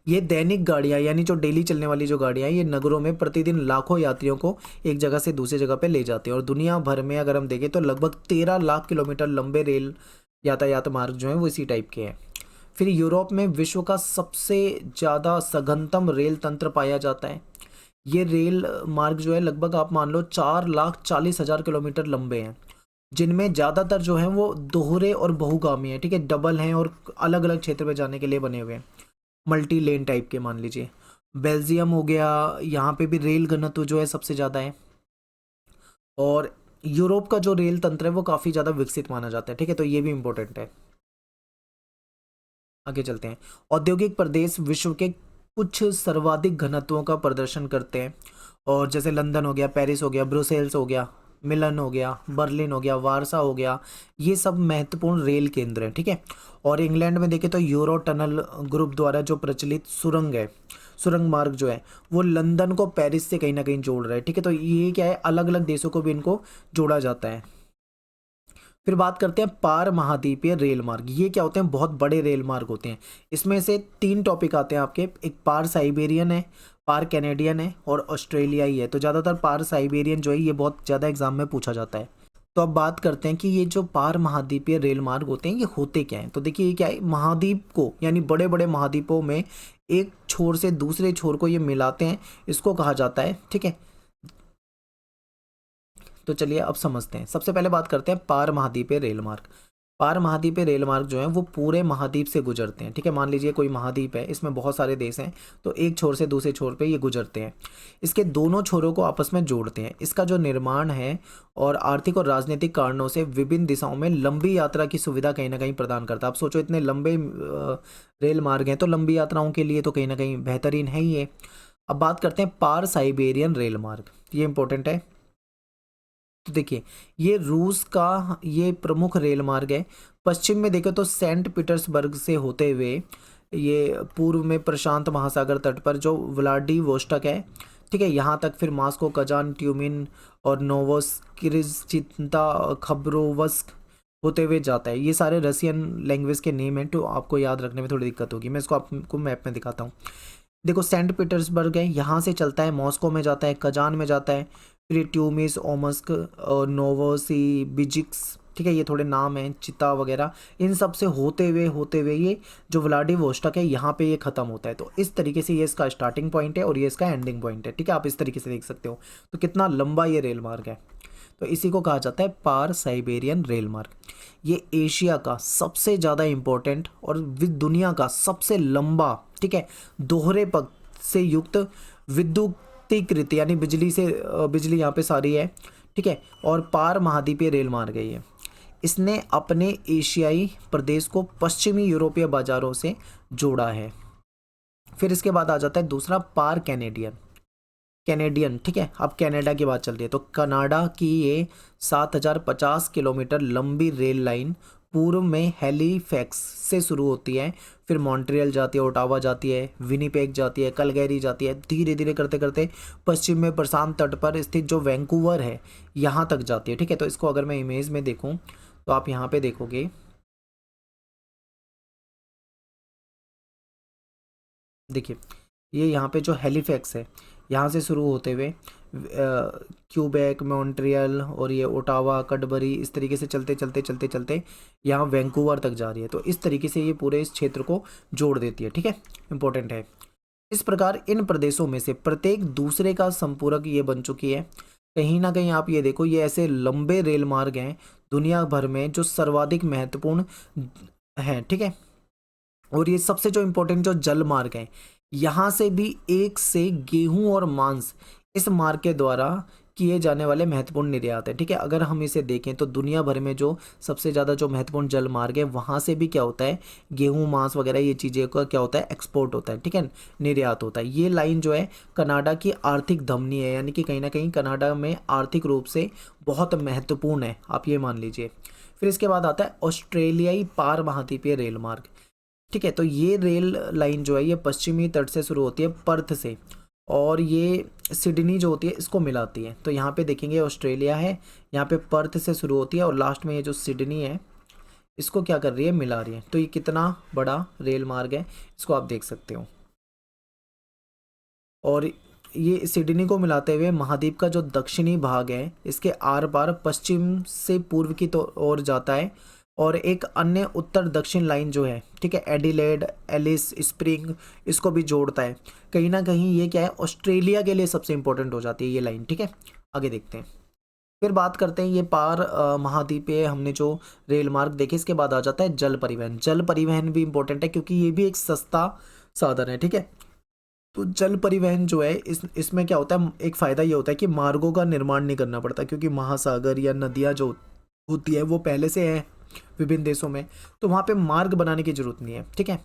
ये दैनिक गाड़ियाँ यानी जो डेली चलने वाली जो गाड़ियाँ हैं ये नगरों में प्रतिदिन लाखों यात्रियों को एक जगह से दूसरी जगह पे ले जाते हैं, और दुनिया भर में अगर हम देखें तो लगभग 13 लाख किलोमीटर लंबे रेल यातायात मार्ग जो हैं वो इसी टाइप के हैं। फिर यूरोप में विश्व का सबसे ज़्यादा सघनतम रेल तंत्र पाया जाता है। ये रेल मार्ग जो है लगभग आप मान लो 4,40,000 किलोमीटर लंबे हैं, जिनमें ज़्यादातर जो हैं वो दोहरे और बहुगामी हैं। ठीक है, डबल हैं और अलग अलग क्षेत्र में जाने के लिए बने हुए हैं, मल्टी लेन टाइप के मान लीजिए। बेल्जियम हो गया, यहाँ पे भी रेल घनत्व जो है सबसे ज़्यादा है, और यूरोप का जो रेल तंत्र है वो काफ़ी ज़्यादा विकसित माना जाता है। ठीक है, तो ये भी इम्पोर्टेंट है। आगे चलते हैं। औद्योगिक प्रदेश विश्व के कुछ सर्वाधिक घनत्वों का प्रदर्शन करते हैं, और जैसे लंदन हो गया, पेरिस हो गया, ब्रुसेल्स हो गया, मिलन हो गया, बर्लिन हो गया, वारसा हो गया, ये सब महत्वपूर्ण रेल केंद्र हैं। ठीक है, और इंग्लैंड में देखें तो यूरो टनल ग्रुप द्वारा जो प्रचलित सुरंग है, सुरंग मार्ग जो है वो लंदन को पेरिस से कहीं ना कहीं जोड़ रहा है। ठीक है, तो ये क्या है, अलग अलग देशों को भी इनको जोड़ा जाता है। फिर बात करते हैं पार महाद्वीपीय रेल मार्ग। ये क्या होते हैं, बहुत बड़े रेल मार्ग होते हैं। इसमें से 3 टॉपिक आते हैं आपके, एक पार साइबेरियन है, पार कैनेडियन है, और ऑस्ट्रेलियाई है। तो ज़्यादातर पार साइबेरियन जो है ये बहुत ज़्यादा एग्जाम में पूछा जाता है। तो अब बात करते हैं कि ये जो पार महाद्वीपीय रेल मार्ग होते हैं ये होते क्या हैं। तो देखिए ये क्या है, महाद्वीप को यानी बड़े बड़े महाद्वीपों में एक छोर से दूसरे छोर को ये मिलाते हैं, इसको कहा जाता है। ठीक है, तो चलिए अब समझते हैं। सबसे पहले बात करते हैं पार महाद्वीपीय रेल मार्ग। पार महाद्वीपीय रेल मार्ग जो है वो पूरे महाद्वीप से गुजरते हैं। ठीक है, मान लीजिए कोई महाद्वीप है, इसमें बहुत सारे देश हैं, तो एक छोर से दूसरे छोर पे ये गुजरते हैं, इसके दोनों छोरों को आपस में जोड़ते हैं। इसका जो निर्माण है और आर्थिक और राजनीतिक कारणों से विभिन्न दिशाओं में लंबी यात्रा की सुविधा कहीं ना कहीं प्रदान करता है। आप सोचो इतने लंबे रेल मार्ग हैं तो लंबी यात्राओं के लिए तो कहीं ना कहीं बेहतरीन है ही है। अब बात करते हैं पार साइबेरियन रेल मार्ग, ये इंपॉर्टेंट है। तो देखिए ये रूस का ये प्रमुख रेल मार्ग है। पश्चिम में देखें तो सेंट पीटर्सबर्ग से होते हुए ये पूर्व में प्रशांत महासागर तट पर जो व्लादिवोस्टॉक है, ठीक है, यहाँ तक, फिर मास्को, कजान, ट्यूमिन और नोवोसिकिर्स्क, खबरोवस्क होते हुए जाता है। ये सारे रसियन लैंग्वेज के नेम हैं, तो आपको याद रखने में थोड़ी दिक्कत होगी। मैं इसको आपको मैप में दिखाता हूँ। देखो सेंट पीटर्सबर्ग है, यहाँ से चलता है, मॉस्को में जाता है, कजान में जाता है, फिर ट्यूमिस, ओमस्क और नोवोसिबिर्स्क, ठीक है, ये थोड़े नाम हैं, चिता वगैरह, इन सब से होते हुए ये जो व्लादिवोस्टॉक है यहाँ पे ये ख़त्म होता है। तो इस तरीके से ये इसका स्टार्टिंग पॉइंट है और ये इसका एंडिंग पॉइंट है। ठीक है, आप इस तरीके से देख सकते हो। तो कितना लंबा ये रेल मार्ग है, तो इसी को कहा जाता है पार साइबेरियन रेल मार्ग। ये एशिया का सबसे ज़्यादा इम्पोर्टेंट और दुनिया का सबसे लंबा, ठीक है। दोहरे पथ से युक्त विद्युतीकृत यानी बिजली से बिजली यहाँ पे सारी है, ठीक है। और पार महाद्वीपीय रेल मार्ग है ये। इसने अपने एशियाई प्रदेश को पश्चिमी यूरोपीय बाजारों से जोड़ा है। फिर इसके बाद आ जाता है दूसरा पार कैनेडियन, ठीक है। अब कनाडा की बात चल रही है, तो कनाडा की ये 7050 किलोमीटर लंबी रेल लाइन पूर्व में हैलीफैक्स से शुरू होती है, फिर मॉन्ट्रियल जाती है, ओटावा जाती है, विनिपेग जाती है, कलगैरी जाती है, धीरे धीरे करते करते पश्चिम में प्रशांत तट पर स्थित जो वैंकूवर है यहाँ तक जाती है, ठीक है। तो इसको अगर मैं इमेज में देखूँ तो आप यहाँ पे देखोगे, देखिए ये यहाँ पे जो हैलीफैक्स है यहाँ से शुरू होते हुए क्यूबेक, मॉन्ट्रियल और ये ओटावा, कटबरी, इस तरीके से चलते चलते चलते चलते यहाँ वैंकूवर तक जा रही है। तो इस तरीके से ये पूरे इस क्षेत्र को जोड़ देती है, ठीक है, इंपॉर्टेंट है। इस प्रकार इन प्रदेशों में से प्रत्येक दूसरे का संपूरक ये बन चुकी है। कहीं ना कहीं आप ये देखो, ये ऐसे लंबे रेल मार्ग हैं दुनिया भर में जो सर्वाधिक महत्वपूर्ण हैं, ठीक है। और ये सबसे जो इम्पोर्टेंट जो जल मार्ग है, यहाँ से भी एक से गेहूं और मांस इस मार्ग के द्वारा किए जाने वाले महत्वपूर्ण निर्यात है, ठीक है। अगर हम इसे देखें तो दुनिया भर में जो सबसे ज़्यादा जो महत्वपूर्ण जल मार्ग है वहाँ से भी क्या होता है, गेहूं, मांस वगैरह ये चीज़ें का क्या होता है, एक्सपोर्ट होता है, ठीक है, निर्यात होता है। ये लाइन जो है कनाडा की आर्थिक धमनी है, यानी कि कहीं ना कहीं कनाडा में आर्थिक रूप से बहुत महत्वपूर्ण है, आप ये मान लीजिए। फिर इसके बाद आता है ऑस्ट्रेलियाई पार महाद्वीपीय रेल मार्ग, ठीक है। तो ये रेल लाइन जो है ये पश्चिमी तट से शुरू होती है पर्थ से, और ये सिडनी जो होती है इसको मिलाती है। तो यहाँ पे देखेंगे ऑस्ट्रेलिया है, यहाँ पे पर्थ से शुरू होती है और लास्ट में ये जो सिडनी है इसको क्या कर रही है, मिला रही है। तो ये कितना बड़ा रेल मार्ग है इसको आप देख सकते हो। और ये सिडनी को मिलाते हुए महाद्वीप का जो दक्षिणी भाग है इसके आर पार पश्चिम से पूर्व की तो ओर जाता है, और एक अन्य उत्तर दक्षिण लाइन जो है, ठीक है, एडिलेड, एलिस स्प्रिंग, इसको भी जोड़ता है। कहीं ना कहीं ये क्या है, ऑस्ट्रेलिया के लिए सबसे इंपॉर्टेंट हो जाती है ये लाइन, ठीक है। आगे देखते हैं, फिर बात करते हैं ये पार महाद्वीपीय हमने जो रेल मार्ग देखे, इसके बाद आ जाता है जल परिवहन। जल परिवहन भी इंपॉर्टेंट है क्योंकि ये भी एक सस्ता साधन है, ठीक है। तो जल परिवहन जो है इसमें क्या होता है, एक फ़ायदा ये होता है कि मार्गों का निर्माण नहीं करना पड़ता, क्योंकि महासागर या नदियाँ जो होती है वो पहले से है विभिन्न देशों में, तो वहाँ पे मार्ग बनाने की जरूरत नहीं है, ठीक है।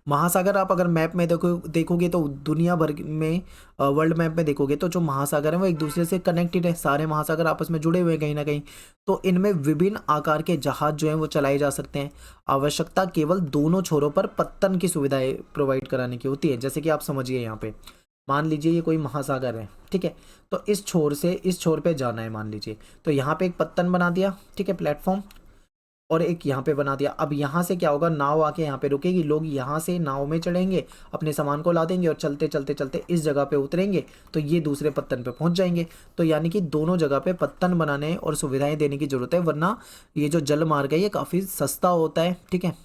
महासागर आप अगर मैप में देखोगे तो दुनिया भर में वर्ल्ड मैप में देखोगे तो जो महासागर है वो एक दूसरे से कनेक्टेड है, सारे महासागर आपस में जुड़े हुए हैं कहीं ना कहीं। तो इनमें विभिन्न आकार के जहाज जो हैं वो चलाए जा सकते हैं। आवश्यकता केवल दोनों छोरों पर पत्तन की सुविधाएं प्रोवाइड कराने की होती है। जैसे कि आप समझिए, यहाँ पे मान लीजिए ये कोई महासागर है, ठीक है, तो इस छोर से इस छोर पे जाना है मान लीजिए, तो यहाँ पे एक पत्तन बना दिया, ठीक है, प्लेटफॉर्म, और एक यहाँ पे बना दिया। अब यहाँ से क्या होगा, नाव आके यहाँ पे रुकेगी, लोग यहाँ से नाव में चढ़ेंगे, अपने सामान को लादेंगे और चलते चलते चलते इस जगह पे उतरेंगे तो ये दूसरे पत्तन पे पहुँच जाएंगे। तो यानी कि दोनों जगह पे पत्तन बनाने और सुविधाएं देने की जरूरत है, वरना ये जो जल मार्ग है ये काफ़ी सस्ता होता है, ठीक है।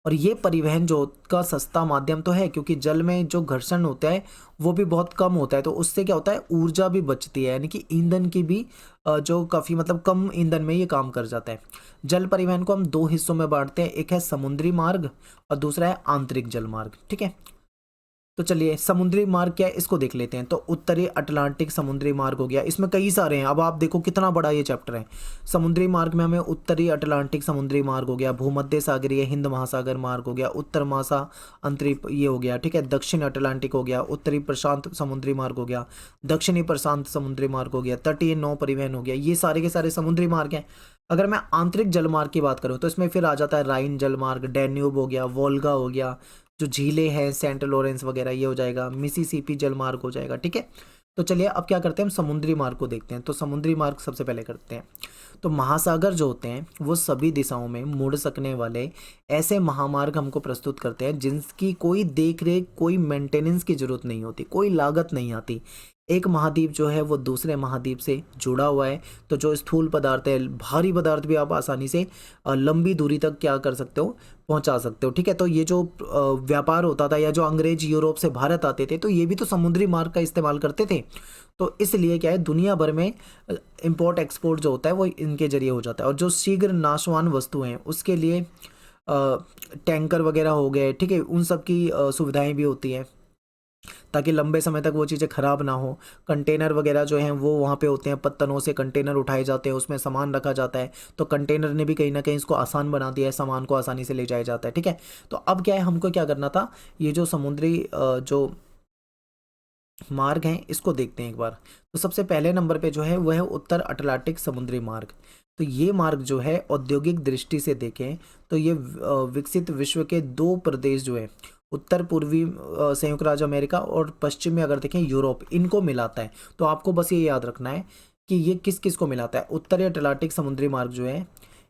और ये परिवहन जो का सस्ता माध्यम तो है, क्योंकि जल में जो घर्षण होता है वो भी बहुत कम होता है, तो उससे क्या होता है, ऊर्जा भी बचती है, यानी कि ईंधन की भी जो काफ़ी मतलब कम ईंधन में ये काम कर जाता है। जल परिवहन को हम दो हिस्सों में बांटते हैं, एक है समुद्री मार्ग और दूसरा है आंतरिक जल मार्ग, ठीक है। तो चलिए समुद्री मार्ग क्या है इसको देख लेते हैं। तो उत्तरी अटलांटिक समुद्री मार्ग हो गया, इसमें कई सारे हैं। अब आप देखो कितना बड़ा ये चैप्टर है। समुद्री मार्ग में हमें उत्तरी अटलांटिक समुद्री मार्ग हो गया, भूमध्य सागरीय हिंद महासागर मार्ग हो गया, उत्तर महासा अंतरी ये हो गया, ठीक है, दक्षिण अटलांटिक हो गया, उत्तरी प्रशांत समुद्री मार्ग हो गया, दक्षिणी प्रशांत समुद्री मार्ग हो गया, तटीय नौ परिवहन हो गया। ये सारे के सारे समुद्री मार्ग हैं। अगर मैं आंतरिक जलमार्ग की बात करूँ तो इसमें फिर आ जाता है राइन जलमार्ग, डैन्यूब हो गया, वोल्गा हो गया, जो झीलें हैं सेंट लॉरेंस वगैरह ये हो जाएगा, मिसिसिपी जलमार्ग हो जाएगा, ठीक है। तो चलिए अब क्या करते हैं, हम समुद्री मार्ग को देखते हैं। तो समुद्री मार्ग सबसे पहले करते हैं। तो महासागर जो होते हैं वो सभी दिशाओं में मुड़ सकने वाले ऐसे महामार्ग हमको प्रस्तुत करते हैं जिनकी कोई देख रेख, कोई मेंटेनेंस की जरूरत नहीं होती, कोई लागत नहीं आती। एक महाद्वीप जो है वो दूसरे महाद्वीप से जुड़ा हुआ है, तो जो स्थूल पदार्थ है, भारी पदार्थ भी आप आसानी से लंबी दूरी तक क्या कर सकते हो, पहुंचा सकते हो, ठीक है। तो ये जो व्यापार होता था या जो अंग्रेज यूरोप से भारत आते थे तो ये भी तो समुद्री मार्ग का इस्तेमाल करते थे। तो इसलिए क्या है, दुनिया भर में इंपोर्ट एक्सपोर्ट जो होता है वो इनके जरिए हो जाता है। और जो शीघ्र नाशवान वस्तु हैं उसके लिए टैंकर वगैरह हो गए, ठीक है, उन सब की सुविधाएं भी होती हैं ताकि लंबे समय तक वो चीज़ें ख़राब ना हो। कंटेनर वगैरह जो हैं वो वहाँ पे होते हैं, पत्तनों से कंटेनर उठाए जाते हैं, उसमें सामान रखा जाता है। तो कंटेनर ने भी कहीं ना कहीं इसको आसान बना दिया है, सामान को आसानी से ले जाया जाता है, ठीक है। तो अब क्या है, हमको क्या करना था, ये जो समुद्री जो मार्ग हैं इसको देखते हैं एक बार। तो सबसे पहले नंबर पे जो है वह है उत्तर अटलांटिक समुद्री मार्ग। तो ये मार्ग जो है औद्योगिक दृष्टि से देखें तो ये विकसित विश्व के दो प्रदेश जो है, उत्तर पूर्वी संयुक्त राज्य अमेरिका और पश्चिम में अगर देखें यूरोप, इनको मिलाता है। तो आपको बस ये याद रखना है कि ये किस किस को मिलाता है। उत्तरी अटलांटिक समुद्री मार्ग जो है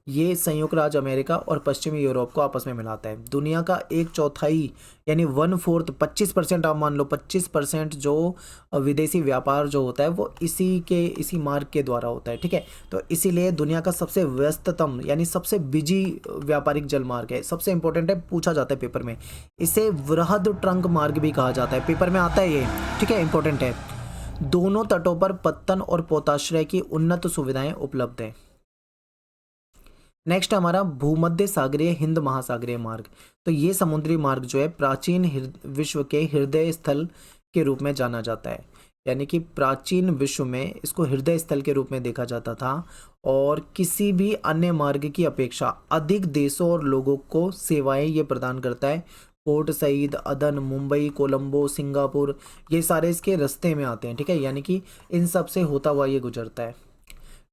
ये संयुक्त राज्य अमेरिका और पश्चिमी यूरोप को आपस में मिलाता है। दुनिया का एक चौथाई यानी 1/4 25%, आप मान लो 25% जो विदेशी व्यापार जो होता है वो इसी मार्ग के द्वारा होता है, ठीक है। तो इसीलिए दुनिया का सबसे व्यस्ततम यानी सबसे बिजी व्यापारिक जल मार्ग है। सबसे इंपॉर्टेंट है, पूछा जाता है पेपर में, इसे वृहद ट्रंक मार्ग भी कहा जाता है, पेपर में आता है ये, ठीक है, इंपॉर्टेंट है। दोनों तटों पर पत्तन और पोताश्रय की उन्नत सुविधाएं उपलब्ध है। नेक्स्ट हमारा भूमध्य सागरीय हिंद महासागरीय मार्ग। तो ये समुद्री मार्ग जो है प्राचीन विश्व के हृदय स्थल के रूप में जाना जाता है, यानी कि प्राचीन विश्व में इसको हृदय स्थल के रूप में देखा जाता था और किसी भी अन्य मार्ग की अपेक्षा अधिक देशों और लोगों को सेवाएं ये प्रदान करता है। पोर्ट सईद, अदन, मुंबई, कोलंबो, सिंगापुर, ये सारे इसके रास्ते में आते हैं, ठीक है, यानी कि इन सब से होता हुआ ये गुजरता है।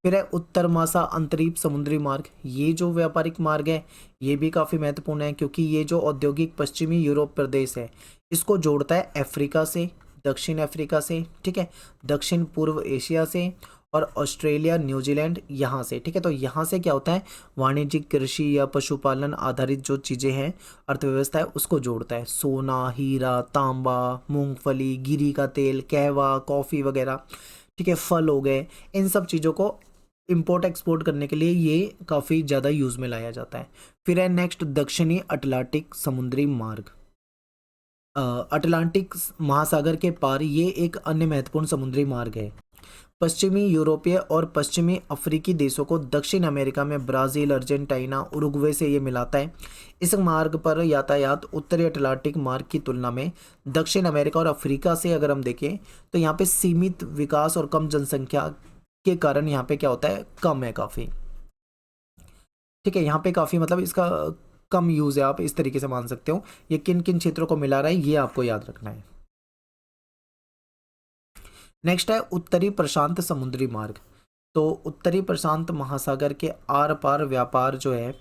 फिर है उत्तर मासा अंतरीप समुद्री मार्ग। ये जो व्यापारिक मार्ग है ये भी काफ़ी महत्वपूर्ण है क्योंकि ये जो औद्योगिक पश्चिमी यूरोप प्रदेश है इसको जोड़ता है अफ्रीका से, दक्षिण अफ्रीका से, ठीक है, दक्षिण पूर्व एशिया से और ऑस्ट्रेलिया, न्यूजीलैंड यहाँ से, ठीक है। तो यहाँ से क्या होता है, वाणिज्यिक कृषि या पशुपालन आधारित जो चीज़ें हैं, अर्थव्यवस्था है, उसको जोड़ता है। सोना, हीरा, तांबा, मूंगफली, गिरी का तेल, कहवा, कॉफ़ी वगैरह, ठीक है, फल हो गए, इन सब चीज़ों को इंपोर्ट एक्सपोर्ट करने के लिए ये काफ़ी ज़्यादा यूज़ में लाया जाता है। फिर है नेक्स्ट दक्षिणी अटलांटिक समुद्री मार्ग। अटलांटिक महासागर के पार ये एक अन्य महत्वपूर्ण समुद्री मार्ग है। पश्चिमी यूरोपीय और पश्चिमी अफ्रीकी देशों को दक्षिण अमेरिका में ब्राज़ील, अर्जेंटीना, उरुग्वे से ये मिलाता है। इस मार्ग पर यातायात उत्तरी अटलांटिक मार्ग की तुलना में दक्षिण अमेरिका और अफ्रीका से अगर हम देखें तो यहाँ पे सीमित विकास और कम जनसंख्या के कारण यहाँ पे क्या होता है, कम है काफ़ी, ठीक है। यहाँ पे काफ़ी मतलब इसका कम यूज़ है, आप इस तरीके से मान सकते हो। ये किन किन क्षेत्रों को मिला रहा है ये आपको याद रखना है। नेक्स्ट है उत्तरी प्रशांत समुद्री मार्ग। तो उत्तरी प्रशांत महासागर के आर पार व्यापार जो है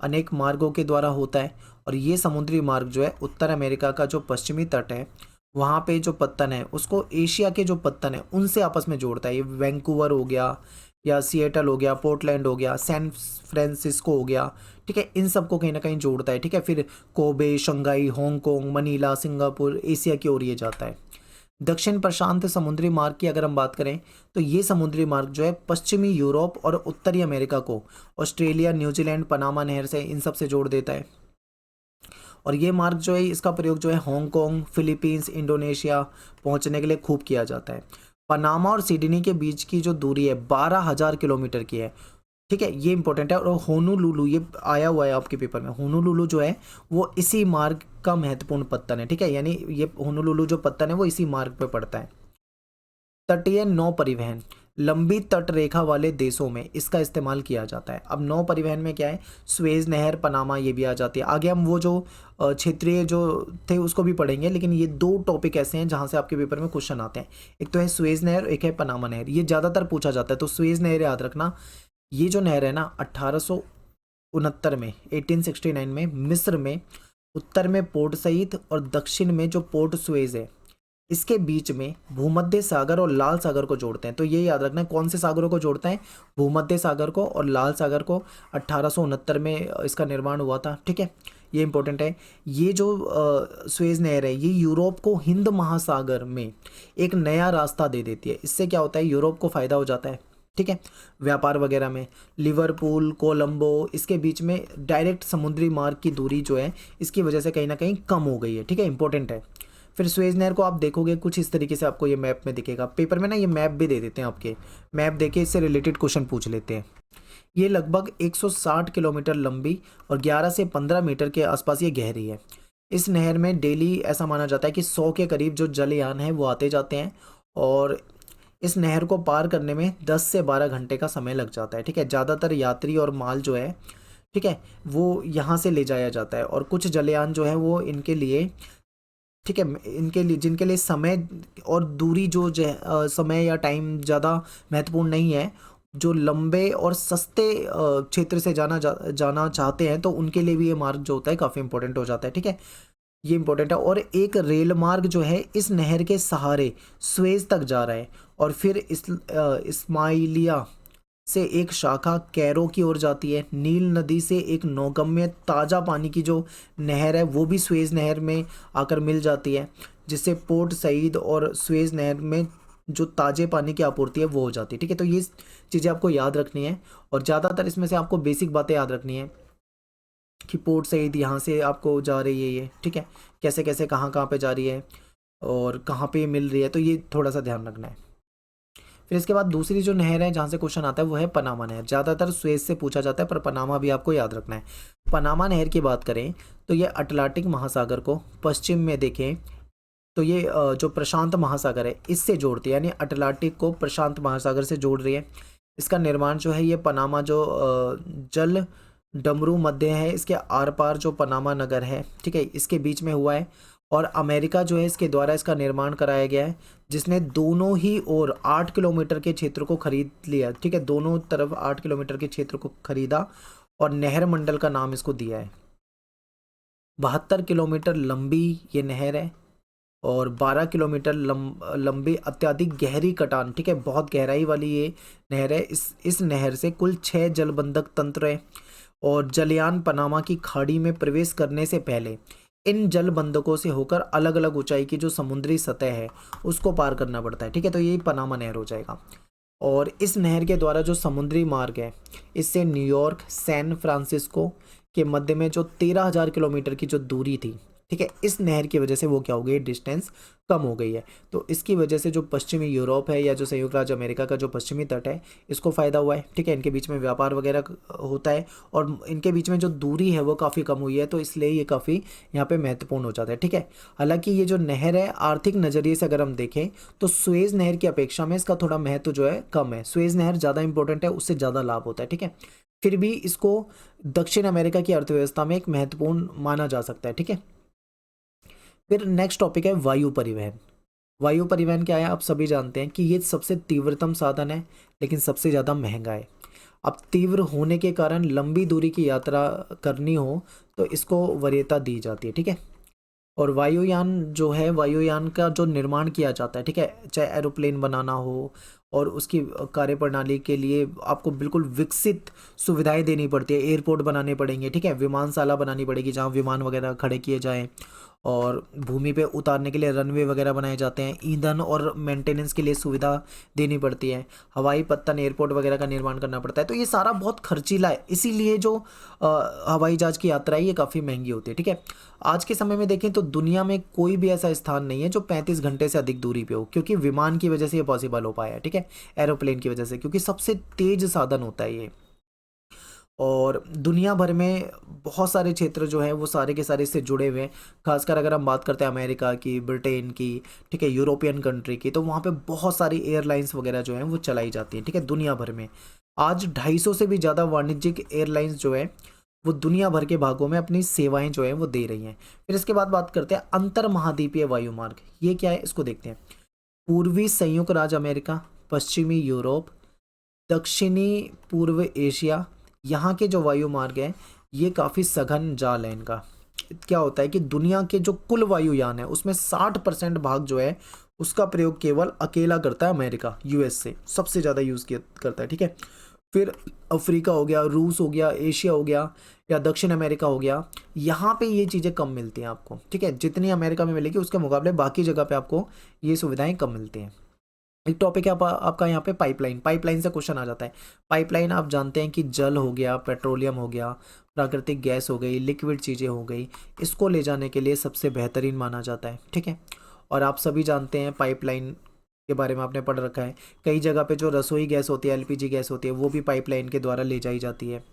अनेक मार्गों के द्वारा होता है और ये समुद्री मार्ग जो है उत्तर अमेरिका का जो पश्चिमी तट है वहाँ पे जो पत्तन है उसको एशिया के जो पत्तन है उनसे आपस में जोड़ता है। ये वैंकूवर हो गया या सिएटल हो गया, पोर्टलैंड हो गया, सैन फ्रांसिस्को हो गया, ठीक है, इन सबको कहीं ना कहीं जोड़ता है, ठीक है। फिर Kobe, Shanghai, Hong Kong, Manila, Singapore, Asia की ओर ये जाता है। दक्षिण प्रशांत समुद्री मार्ग की अगर हम बात करें तो ये समुद्री मार्ग जो है पश्चिमी यूरोप और उत्तरी अमेरिका को ऑस्ट्रेलिया, न्यूजीलैंड, पनामा नहर से इन सब से जोड़ देता है। और ये मार्ग जो है इसका प्रयोग जो है हांगकांग, फिलीपींस, इंडोनेशिया पहुंचने के लिए खूब किया जाता है। पनामा और सिडनी के बीच की जो दूरी है 12,000 किलोमीटर की है, ठीक है, ये इंपॉर्टेंट है। और होनोलुलु, ये आया हुआ है आपके पेपर में, होनोलुलु जो है वो इसी मार्ग का महत्वपूर्ण पत्तन है, ठीक है, यानी ये होनोलुलु जो पत्तन है वो इसी मार्ग पे पड़ता है। तटीय नौ परिवहन, लंबी तट रेखा वाले देशों में इसका इस्तेमाल किया जाता है। अब नौ परिवहन में क्या है, स्वेज नहर, पनामा, ये भी आ जाती है। आगे हम वो जो क्षेत्रीय जो थे उसको भी पढ़ेंगे, लेकिन ये दो टॉपिक ऐसे हैं जहाँ से आपके पेपर में क्वेश्चन आते हैं। एक तो है स्वेज नहर, एक है पनामा नहर, ये ज़्यादातर पूछा जाता है। तो स्वेज नहर याद रखना, ये जो नहर है ना 1869 में 1869 में मिस्र में उत्तर में पोर्ट सईद और दक्षिण में जो पोर्ट सुएज है इसके बीच में भूमध्य सागर और लाल सागर को जोड़ते हैं। तो ये याद रखना है कौन से सागरों को जोड़ते हैं, भूमध्य सागर को और लाल सागर को। 1869 में इसका निर्माण हुआ था, ठीक है, ये इंपॉर्टेंट है। ये जो सुएज नहर है ये यूरोप को हिंद महासागर में एक नया रास्ता दे देती है। इससे क्या होता है, यूरोप को फ़ायदा हो जाता है, ठीक है, व्यापार वगैरह में। लिवरपूल, कोलंबो, इसके बीच में डायरेक्ट समुद्री मार्ग की दूरी जो है इसकी वजह से कहीं ना कहीं कम हो गई है, ठीक है, इंपॉर्टेंट है। फिर सुएज नहर को आप देखोगे कुछ इस तरीके से आपको ये मैप में दिखेगा। पेपर में ना ये मैप भी दे देते हैं आपके, मैप देके इससे रिलेटेड क्वेश्चन पूछ लेते हैं। ये लगभग 160 किलोमीटर लंबी और 11 से 15 मीटर के आसपास ये गहरी है। इस नहर में डेली ऐसा माना जाता है कि 100 के करीब जो जलयान हैं वो आते जाते हैं, और इस नहर को पार करने में 10 से 12 घंटे का समय लग जाता है। ठीक है, ज़्यादातर यात्री और माल जो है, ठीक है, वो यहाँ से ले जाया जाता है, और कुछ जलयान जो है वो इनके लिए, ठीक है, इनके लिए जिनके लिए समय और दूरी जो समय या टाइम ज़्यादा महत्वपूर्ण नहीं है, जो लंबे और सस्ते क्षेत्र से जाना चाहते हैं, तो उनके लिए भी ये मार्ग जो होता है काफ़ी इंपॉर्टेंट हो जाता है। ठीक है, ये इंपॉर्टेंट है। और एक रेल मार्ग जो है इस नहर के सहारे स्वेज तक जा रहा है, और फिर इस्माइलिया से एक शाखा कैरो की ओर जाती है। नील नदी से एक नौगम्य ताज़ा पानी की जो नहर है वो भी स्वेज नहर में आकर मिल जाती है, जिससे पोर्ट सईद और स्वेज नहर में जो ताज़े पानी की आपूर्ति है वो हो जाती है। ठीक है, तो ये चीज़ें आपको याद रखनी है, और ज़्यादातर इसमें से आपको बेसिक बातें याद रखनी है कि पोर्ट सईद यहाँ से आपको जा रही है ये, ठीक है, कैसे कैसे कहाँ कहाँ पे जा रही है और कहाँ पे मिल रही है, तो ये थोड़ा सा ध्यान रखना है। फिर इसके बाद दूसरी जो नहर है जहाँ से क्वेश्चन आता है वो है पनामा नहर। ज़्यादातर स्वेज से पूछा जाता है, पर पनामा भी आपको याद रखना है। पनामा नहर की बात करें तो ये अटलांटिक महासागर को पश्चिम में देखें तो ये जो प्रशांत महासागर है इससे जोड़ती है, यानी अटलांटिक को प्रशांत महासागर से जोड़ रही है। इसका निर्माण जो है ये पनामा जो जल डमरू मध्य है, इसके आर पार जो पनामा नगर है, ठीक है, इसके बीच में हुआ है, और अमेरिका जो है इसके द्वारा इसका निर्माण कराया गया है, जिसने दोनों ही ओर 8 किलोमीटर के क्षेत्र को खरीद लिया। ठीक है, दोनों तरफ 8 किलोमीटर के क्षेत्र को खरीदा और नहर मंडल का नाम इसको दिया है। 72 किलोमीटर लंबी ये नहर है, और 12 किलोमीटर लंबी अत्यधिक गहरी कटान, ठीक है, बहुत गहराई वाली ये नहर है। इस नहर से कुल 6 जलबंधक तंत्र है, और जलयान पनामा की खाड़ी में प्रवेश करने से पहले इन जलबंधकों से होकर अलग अलग ऊंचाई की जो समुद्री सतह है उसको पार करना पड़ता है। ठीक है, तो ये पनामा नहर हो जाएगा। और इस नहर के द्वारा जो समुद्री मार्ग है, इससे न्यूयॉर्क सैन फ्रांसिस्को के मध्य में जो 13,000 किलोमीटर की जो दूरी थी, ठीक है, इस नहर की वजह से वो क्या हो गई, डिस्टेंस कम हो गई है। तो इसकी वजह से जो पश्चिमी यूरोप है या जो संयुक्त राज्य अमेरिका का जो पश्चिमी तट है इसको फ़ायदा हुआ है। ठीक है, इनके बीच में व्यापार वगैरह होता है, और इनके बीच में जो दूरी है वो काफ़ी कम हुई है, तो इसलिए ये काफ़ी यहाँ पे महत्वपूर्ण हो जाता है। ठीक है, हालांकि ये जो नहर है आर्थिक नज़रिए से अगर हम देखें तो सुएज़ नहर की अपेक्षा में इसका थोड़ा महत्व जो है कम है। सुएज़ नहर ज़्यादा इंपॉर्टेंट है, उससे ज़्यादा लाभ होता है। ठीक है, फिर भी इसको दक्षिण अमेरिका की अर्थव्यवस्था में एक महत्वपूर्ण माना जा सकता है। ठीक है, फिर नेक्स्ट टॉपिक है वायु परिवहन। वायु परिवहन क्या है, आप सभी जानते हैं कि ये सबसे तीव्रतम साधन है, लेकिन सबसे ज़्यादा महंगा है। अब तीव्र होने के कारण लंबी दूरी की यात्रा करनी हो तो इसको वरीयता दी जाती है। ठीक है, और वायुयान जो है, वायुयान का जो निर्माण किया जाता है, ठीक है, चाहे एरोप्लेन बनाना हो, और उसकी कार्यप्रणाली के लिए आपको बिल्कुल विकसित सुविधाएं देनी पड़ती है। एयरपोर्ट बनाने पड़ेंगे, ठीक है, विमानशाला बनानी पड़ेगी जहाँ विमान वगैरह खड़े किए जाएं, और भूमि पे उतारने के लिए रनवे वगैरह बनाए जाते हैं। ईंधन और मेंटेनेंस के लिए सुविधा देनी पड़ती है। हवाई पत्तन एयरपोर्ट वगैरह का निर्माण करना पड़ता है। तो ये सारा बहुत खर्चीला है, इसीलिए जो हवाई जहाज़ की यात्रा है ये काफ़ी महंगी होती है। ठीक है, आज के समय में देखें तो दुनिया में कोई भी ऐसा स्थान नहीं है जो 35 घंटे से अधिक दूरी पे हो, क्योंकि विमान की वजह से ये पॉसिबल हो पाया है। ठीक है, एरोप्लेन की वजह से, क्योंकि सबसे तेज साधन होता है ये। और दुनिया भर में बहुत सारे क्षेत्र जो हैं वो सारे के सारे इससे जुड़े हुए हैं। खासकर अगर हम बात करते हैं अमेरिका की, ब्रिटेन की, ठीक है, यूरोपियन कंट्री की, तो वहाँ पे बहुत सारी एयरलाइंस वगैरह जो हैं वो चलाई जाती हैं। ठीक है, दुनिया भर में आज 250 से भी ज़्यादा वाणिज्यिक एयरलाइंस जो है वो दुनिया भर के भागों में अपनी सेवाएं जो हैं वो दे रही हैं। फिर इसके बाद बात करते हैं अंतर महाद्वीपीय वायु मार्ग। ये क्या है, इसको देखते हैं। पूर्वी संयुक्त राज्य अमेरिका, पश्चिमी यूरोप, दक्षिणी पूर्व एशिया, यहाँ के जो वायु मार्ग हैं ये काफ़ी सघन जाल है इनका। क्या होता है कि दुनिया के जो कुल वायुयान है उसमें 60% भाग जो है उसका प्रयोग केवल अकेला करता है अमेरिका, यूएस से सबसे ज़्यादा यूज़ करता है। ठीक है, फिर अफ्रीका हो गया, रूस हो गया, एशिया हो गया, या दक्षिण अमेरिका हो गया, यहाँ पे ये चीज़ें कम मिलती हैं आपको। ठीक है, जितनी अमेरिका में मिलेगी उसके मुकाबले बाकी जगह पे आपको ये सुविधाएं कम मिलती हैं। एक टॉपिक है आपका यहाँ पे पाइपलाइन। पाइपलाइन से क्वेश्चन आ जाता है। पाइपलाइन आप जानते हैं कि जल हो गया, पेट्रोलियम हो गया, प्राकृतिक गैस हो गई, लिक्विड चीज़ें हो गई, इसको ले जाने के लिए सबसे बेहतरीन माना जाता है। ठीक है, और आप सभी जानते हैं पाइपलाइन के बारे में आपने पढ़ रखा है। कई जगह पे जो रसोई गैस होती है, एलपीजी गैस होती है, वो भी पाइपलाइन के द्वारा ले जाई जाती है।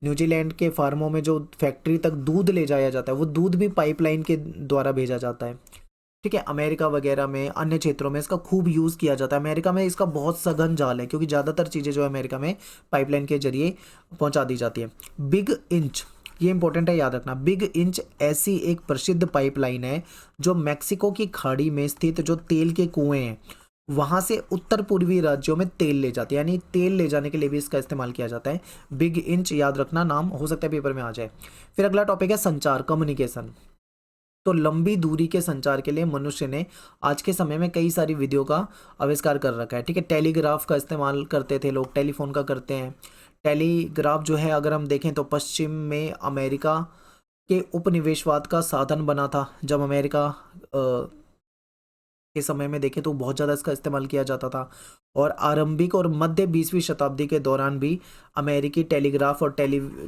न्यूजीलैंड के फार्मों में जो फैक्ट्री तक दूध ले जाया जाता है, वो दूध भी पाइपलाइन के द्वारा भेजा जाता है। ठीक है, अमेरिका वगैरह में, अन्य क्षेत्रों में इसका खूब यूज़ किया जाता है। अमेरिका में इसका बहुत सघन जाल है, क्योंकि ज़्यादातर चीज़ें जो है अमेरिका में पाइपलाइन के जरिए पहुंचा दी जाती है। बिग इंच, ये इंपॉर्टेंट है, याद रखना। बिग इंच ऐसी एक प्रसिद्ध पाइपलाइन है जो मैक्सिको की खाड़ी में स्थित जो तेल के कुएं हैं वहां से उत्तर पूर्वी राज्यों में तेल ले जाती है, यानी तेल ले जाने के लिए भी इसका इस्तेमाल किया जाता है। बिग इंच याद रखना, नाम हो सकता है पेपर में आ जाए। फिर अगला टॉपिक है संचार, कम्युनिकेशन। तो लंबी दूरी के संचार के लिए मनुष्य ने आज के समय में कई सारी विधियों का आविष्कार कर रखा है। ठीक है, टेलीग्राफ का इस्तेमाल करते थे लोग, टेलीफोन का करते हैं। टेलीग्राफ जो है अगर हम देखें तो पश्चिम में अमेरिका के उपनिवेशवाद का साधन बना था। जब अमेरिका के समय में देखें तो बहुत ज़्यादा इसका इस्तेमाल किया जाता था। और आरंभिक और मध्य 20वीं शताब्दी के दौरान भी अमेरिकी टेलीग्राफ और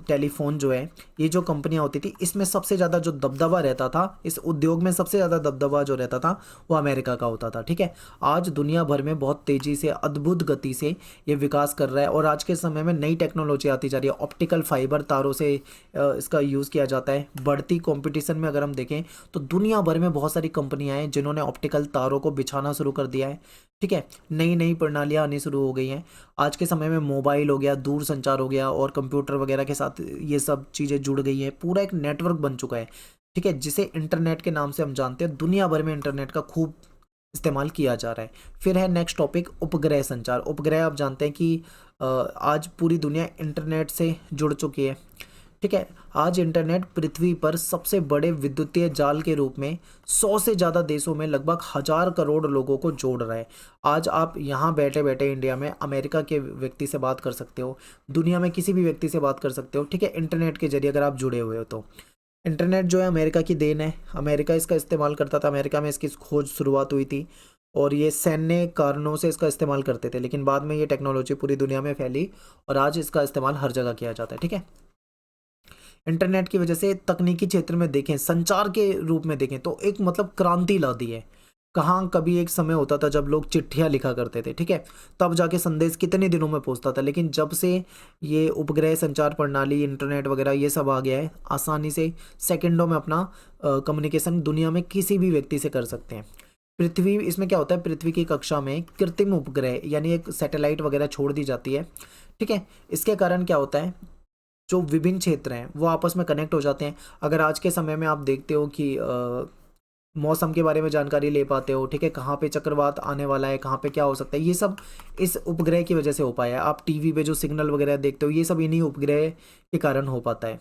टेलीफोन जो है, ये जो कंपनियां होती थी, इसमें सबसे ज़्यादा जो दबदबा रहता था, इस उद्योग में सबसे ज़्यादा दबदबा जो रहता था वो अमेरिका का होता था। ठीक है, आज दुनिया भर में बहुत तेज़ी से, अद्भुत गति से ये विकास कर रहा है और आज के समय में नई टेक्नोलॉजी आती जा रही है। ऑप्टिकल फाइबर तारों से इसका यूज़ किया जाता है। बढ़ती कॉम्पिटिशन में अगर हम देखें तो दुनिया भर में बहुत सारी कंपनियां हैं जिन्होंने ऑप्टिकल तारों को बिछाना शुरू कर दिया है। ठीक है, नई नई प्रणालियाँ आनी शुरू हो गई हैं। आज के समय में मोबाइल हो गया, दूर संचार हो गया और कंप्यूटर वगैरह के साथ ये सब चीज़ें जुड़ गई हैं। पूरा एक नेटवर्क बन चुका है। ठीक है, जिसे इंटरनेट के नाम से हम जानते हैं। दुनिया भर में इंटरनेट का खूब इस्तेमाल किया जा रहा है। फिर है नेक्स्ट टॉपिक, उपग्रह संचार। उपग्रह आप जानते हैं कि आज पूरी दुनिया इंटरनेट से जुड़ चुकी है। ठीक है, आज इंटरनेट पृथ्वी पर सबसे बड़े विद्युतीय जाल के रूप में 100 से ज़्यादा देशों में लगभग 1000 करोड़ लोगों को जोड़ रहा है। आज आप यहाँ बैठे बैठे इंडिया में अमेरिका के व्यक्ति से बात कर सकते हो, दुनिया में किसी भी व्यक्ति से बात कर सकते हो। ठीक है, इंटरनेट के जरिए अगर आप जुड़े हुए हो तो। इंटरनेट जो है अमेरिका की देन है, अमेरिका इसका इस्तेमाल करता था। अमेरिका में इसकी खोज शुरुआत हुई थी और ये सैन्य कारणों से इसका इस्तेमाल करते थे, लेकिन बाद में ये टेक्नोलॉजी पूरी दुनिया में फैली और आज इसका इस्तेमाल हर जगह किया जाता है। ठीक है, इंटरनेट की वजह से तकनीकी क्षेत्र में देखें, संचार के रूप में देखें तो एक मतलब क्रांति ला दी है। कहाँ कभी एक समय होता था जब लोग चिट्ठियाँ लिखा करते थे, ठीक है, तब जाके संदेश कितने दिनों में पहुंचता था। लेकिन जब से ये उपग्रह संचार प्रणाली, इंटरनेट वगैरह ये सब आ गया है, आसानी से सेकंडों में अपना कम्युनिकेशन दुनिया में किसी भी व्यक्ति से कर सकते हैं। पृथ्वी, इसमें क्या होता है, पृथ्वी की कक्षा में कृत्रिम उपग्रह यानी एक सैटेलाइट वगैरह छोड़ दी जाती है। ठीक है, इसके कारण क्या होता है, जो विभिन्न क्षेत्र हैं वो आपस में कनेक्ट हो जाते हैं। अगर आज के समय में आप देखते हो कि मौसम के बारे में जानकारी ले पाते हो, ठीक है, कहाँ पे चक्रवात आने वाला है, कहाँ पे क्या हो सकता है, ये सब इस उपग्रह की वजह से हो पाया है। आप टीवी पे जो सिग्नल वगैरह देखते हो, ये सब इन्हीं उपग्रह के कारण हो पाता है।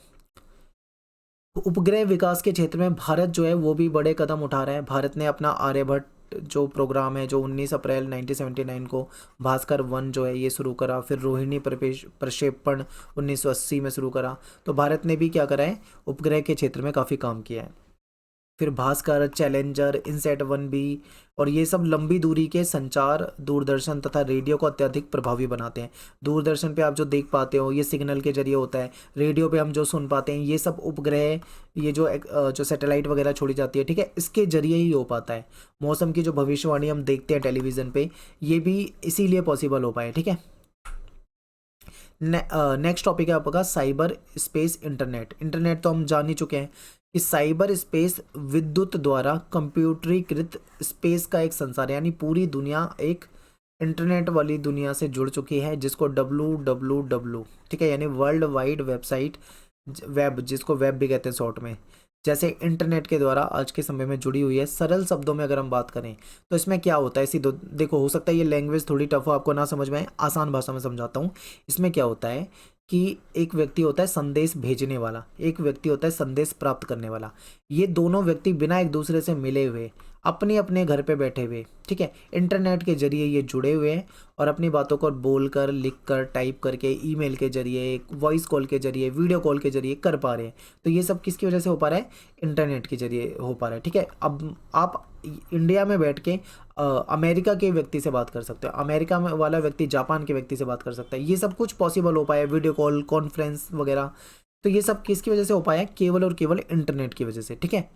उपग्रह विकास के क्षेत्र में भारत जो है वो भी बड़े कदम उठा रहा है। भारत ने अपना आर्यभट्ट जो प्रोग्राम है, जो 19 अप्रैल 1979 को भास्कर 1 जो है ये शुरू करा। फिर रोहिणी प्रक्षेपण 1980 में शुरू करा। तो भारत ने भी क्या करा है, उपग्रह के क्षेत्र में काफ़ी काम किया है। फिर भास्कर, चैलेंजर, इनसैट 1B और ये सब लंबी दूरी के संचार, दूरदर्शन तथा रेडियो को अत्यधिक प्रभावी बनाते हैं। दूरदर्शन पे आप जो देख पाते हो ये सिग्नल के जरिए होता है, रेडियो पे हम जो सुन पाते हैं ये सब उपग्रह, ये जो सैटेलाइट वगैरह छोड़ी जाती है, ठीक है, इसके जरिए ही हो पाता है। मौसम की जो भविष्यवाणी हम देखते हैं टेलीविज़न पे, ये भी इसीलिए पॉसिबल हो पाए। ठीक है, नेक्स्ट टॉपिक है आपका साइबर स्पेस इंटरनेट। इंटरनेट तो हम जान ही चुके हैं कि साइबर स्पेस विद्युत द्वारा कंप्यूटरीकृत स्पेस का एक संसार है, यानी पूरी दुनिया एक इंटरनेट वाली दुनिया से जुड़ चुकी है, जिसको WWW, ठीक है, यानी वर्ल्ड वाइड वेबसाइट, वेब, जिसको वेब भी कहते हैं शॉर्ट में, जैसे इंटरनेट के द्वारा आज के समय में जुड़ी हुई है। सरल शब्दों में अगर हम बात करें तो इसमें क्या होता है, देखो, हो सकता है ये लैंग्वेज थोड़ी टफ हो, आपको ना समझ में आए, आसान भाषा में समझाता हूँ। इसमें क्या होता है कि एक व्यक्ति होता है संदेश भेजने वाला, एक व्यक्ति होता है संदेश प्राप्त करने वाला। ये दोनों व्यक्ति बिना एक दूसरे से मिले हुए, अपने अपने घर पे बैठे हुए, ठीक है, इंटरनेट के जरिए ये जुड़े हुए हैं और अपनी बातों को बोलकर, लिखकर, टाइप करके, ईमेल के जरिए, वॉइस कॉल के जरिए, वीडियो कॉल के जरिए कर पा रहे हैं। तो ये सब किसकी वजह से हो पा रहा है, इंटरनेट के जरिए हो पा रहा है। ठीक है, अब आप इंडिया में बैठ के अमेरिका के व्यक्ति से बात कर सकते हो, अमेरिका में वाला व्यक्ति जापान के व्यक्ति से बात कर सकता है। ये सब कुछ पॉसिबल हो पाया, वीडियो कॉल, कॉन्फ्रेंस वगैरह। तो ये सब किसकी वजह से हो पाया, केवल और केवल इंटरनेट की वजह से। ठीक है,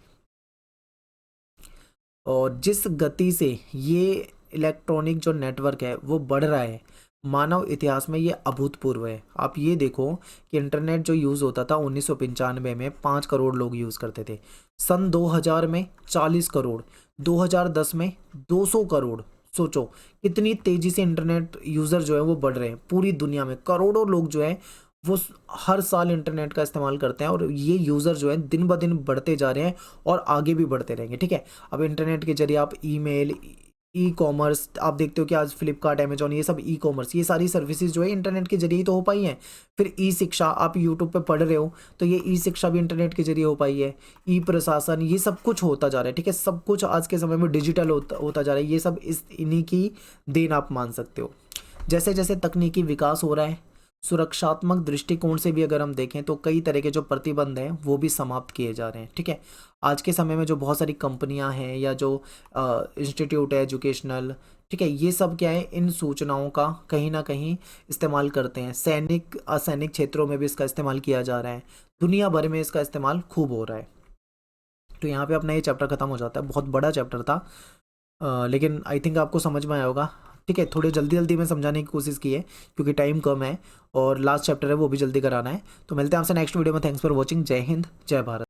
और जिस गति से ये इलेक्ट्रॉनिक जो नेटवर्क है वो बढ़ रहा है, मानव इतिहास में ये अभूतपूर्व है। आप ये देखो कि इंटरनेट जो यूज़ होता था 1995 में 5 करोड़ लोग यूज़ करते थे, सन 2000 में 40 करोड़, 2010 में 200 करोड़। सोचो कितनी तेज़ी से इंटरनेट यूज़र जो है वो बढ़ रहे हैं। पूरी दुनिया में करोड़ों लोग जो है वो हर साल इंटरनेट का इस्तेमाल करते हैं, और ये यूज़र जो है दिन ब दिन बढ़ते जा रहे हैं और आगे भी बढ़ते रहेंगे। ठीक है, अब इंटरनेट के जरिए आप ईमेल, ई कॉमर्स, आप देखते हो कि आज फ्लिपकार्ट, अमेजोन, ये सब ई कॉमर्स, ये सारी सर्विसेज जो है इंटरनेट के जरिए ही तो हो पाई हैं। फिर ई शिक्षा, आप यूट्यूब पे पढ़ रहे हो तो ये ई शिक्षा भी इंटरनेट के जरिए हो पाई है। ई प्रशासन, ये सब कुछ होता जा रहा है। ठीक है, सब कुछ आज के समय में डिजिटल होता जा रहा है। ये सब इन्हीं की देन आप मान सकते हो। जैसे जैसे तकनीकी विकास हो रहा है, सुरक्षात्मक दृष्टिकोण से भी अगर हम देखें तो कई तरह के जो प्रतिबंध हैं वो भी समाप्त किए जा रहे हैं। ठीक है, आज के समय में जो बहुत सारी कंपनियां हैं या जो इंस्टीट्यूट है एजुकेशनल, ठीक है, ये सब क्या है, इन सूचनाओं का कहीं ना कहीं इस्तेमाल करते हैं। सैनिक, असैनिक क्षेत्रों में भी इसका इस्तेमाल किया जा रहा है। दुनिया भर में इसका इस्तेमाल खूब हो रहा है। तो यहाँ पे अपना ये चैप्टर ख़त्म हो जाता है। बहुत बड़ा चैप्टर था, लेकिन आई थिंक आपको समझ में आया होगा। ठीक है, थोड़ी जल्दी जल्दी में समझाने की कोशिश की है क्योंकि टाइम कम है और लास्ट चैप्टर है वो भी जल्दी कराना है। तो मिलते हैं आपसे नेक्स्ट वीडियो में। Thanks for watching. जय हिंद, जय भारत।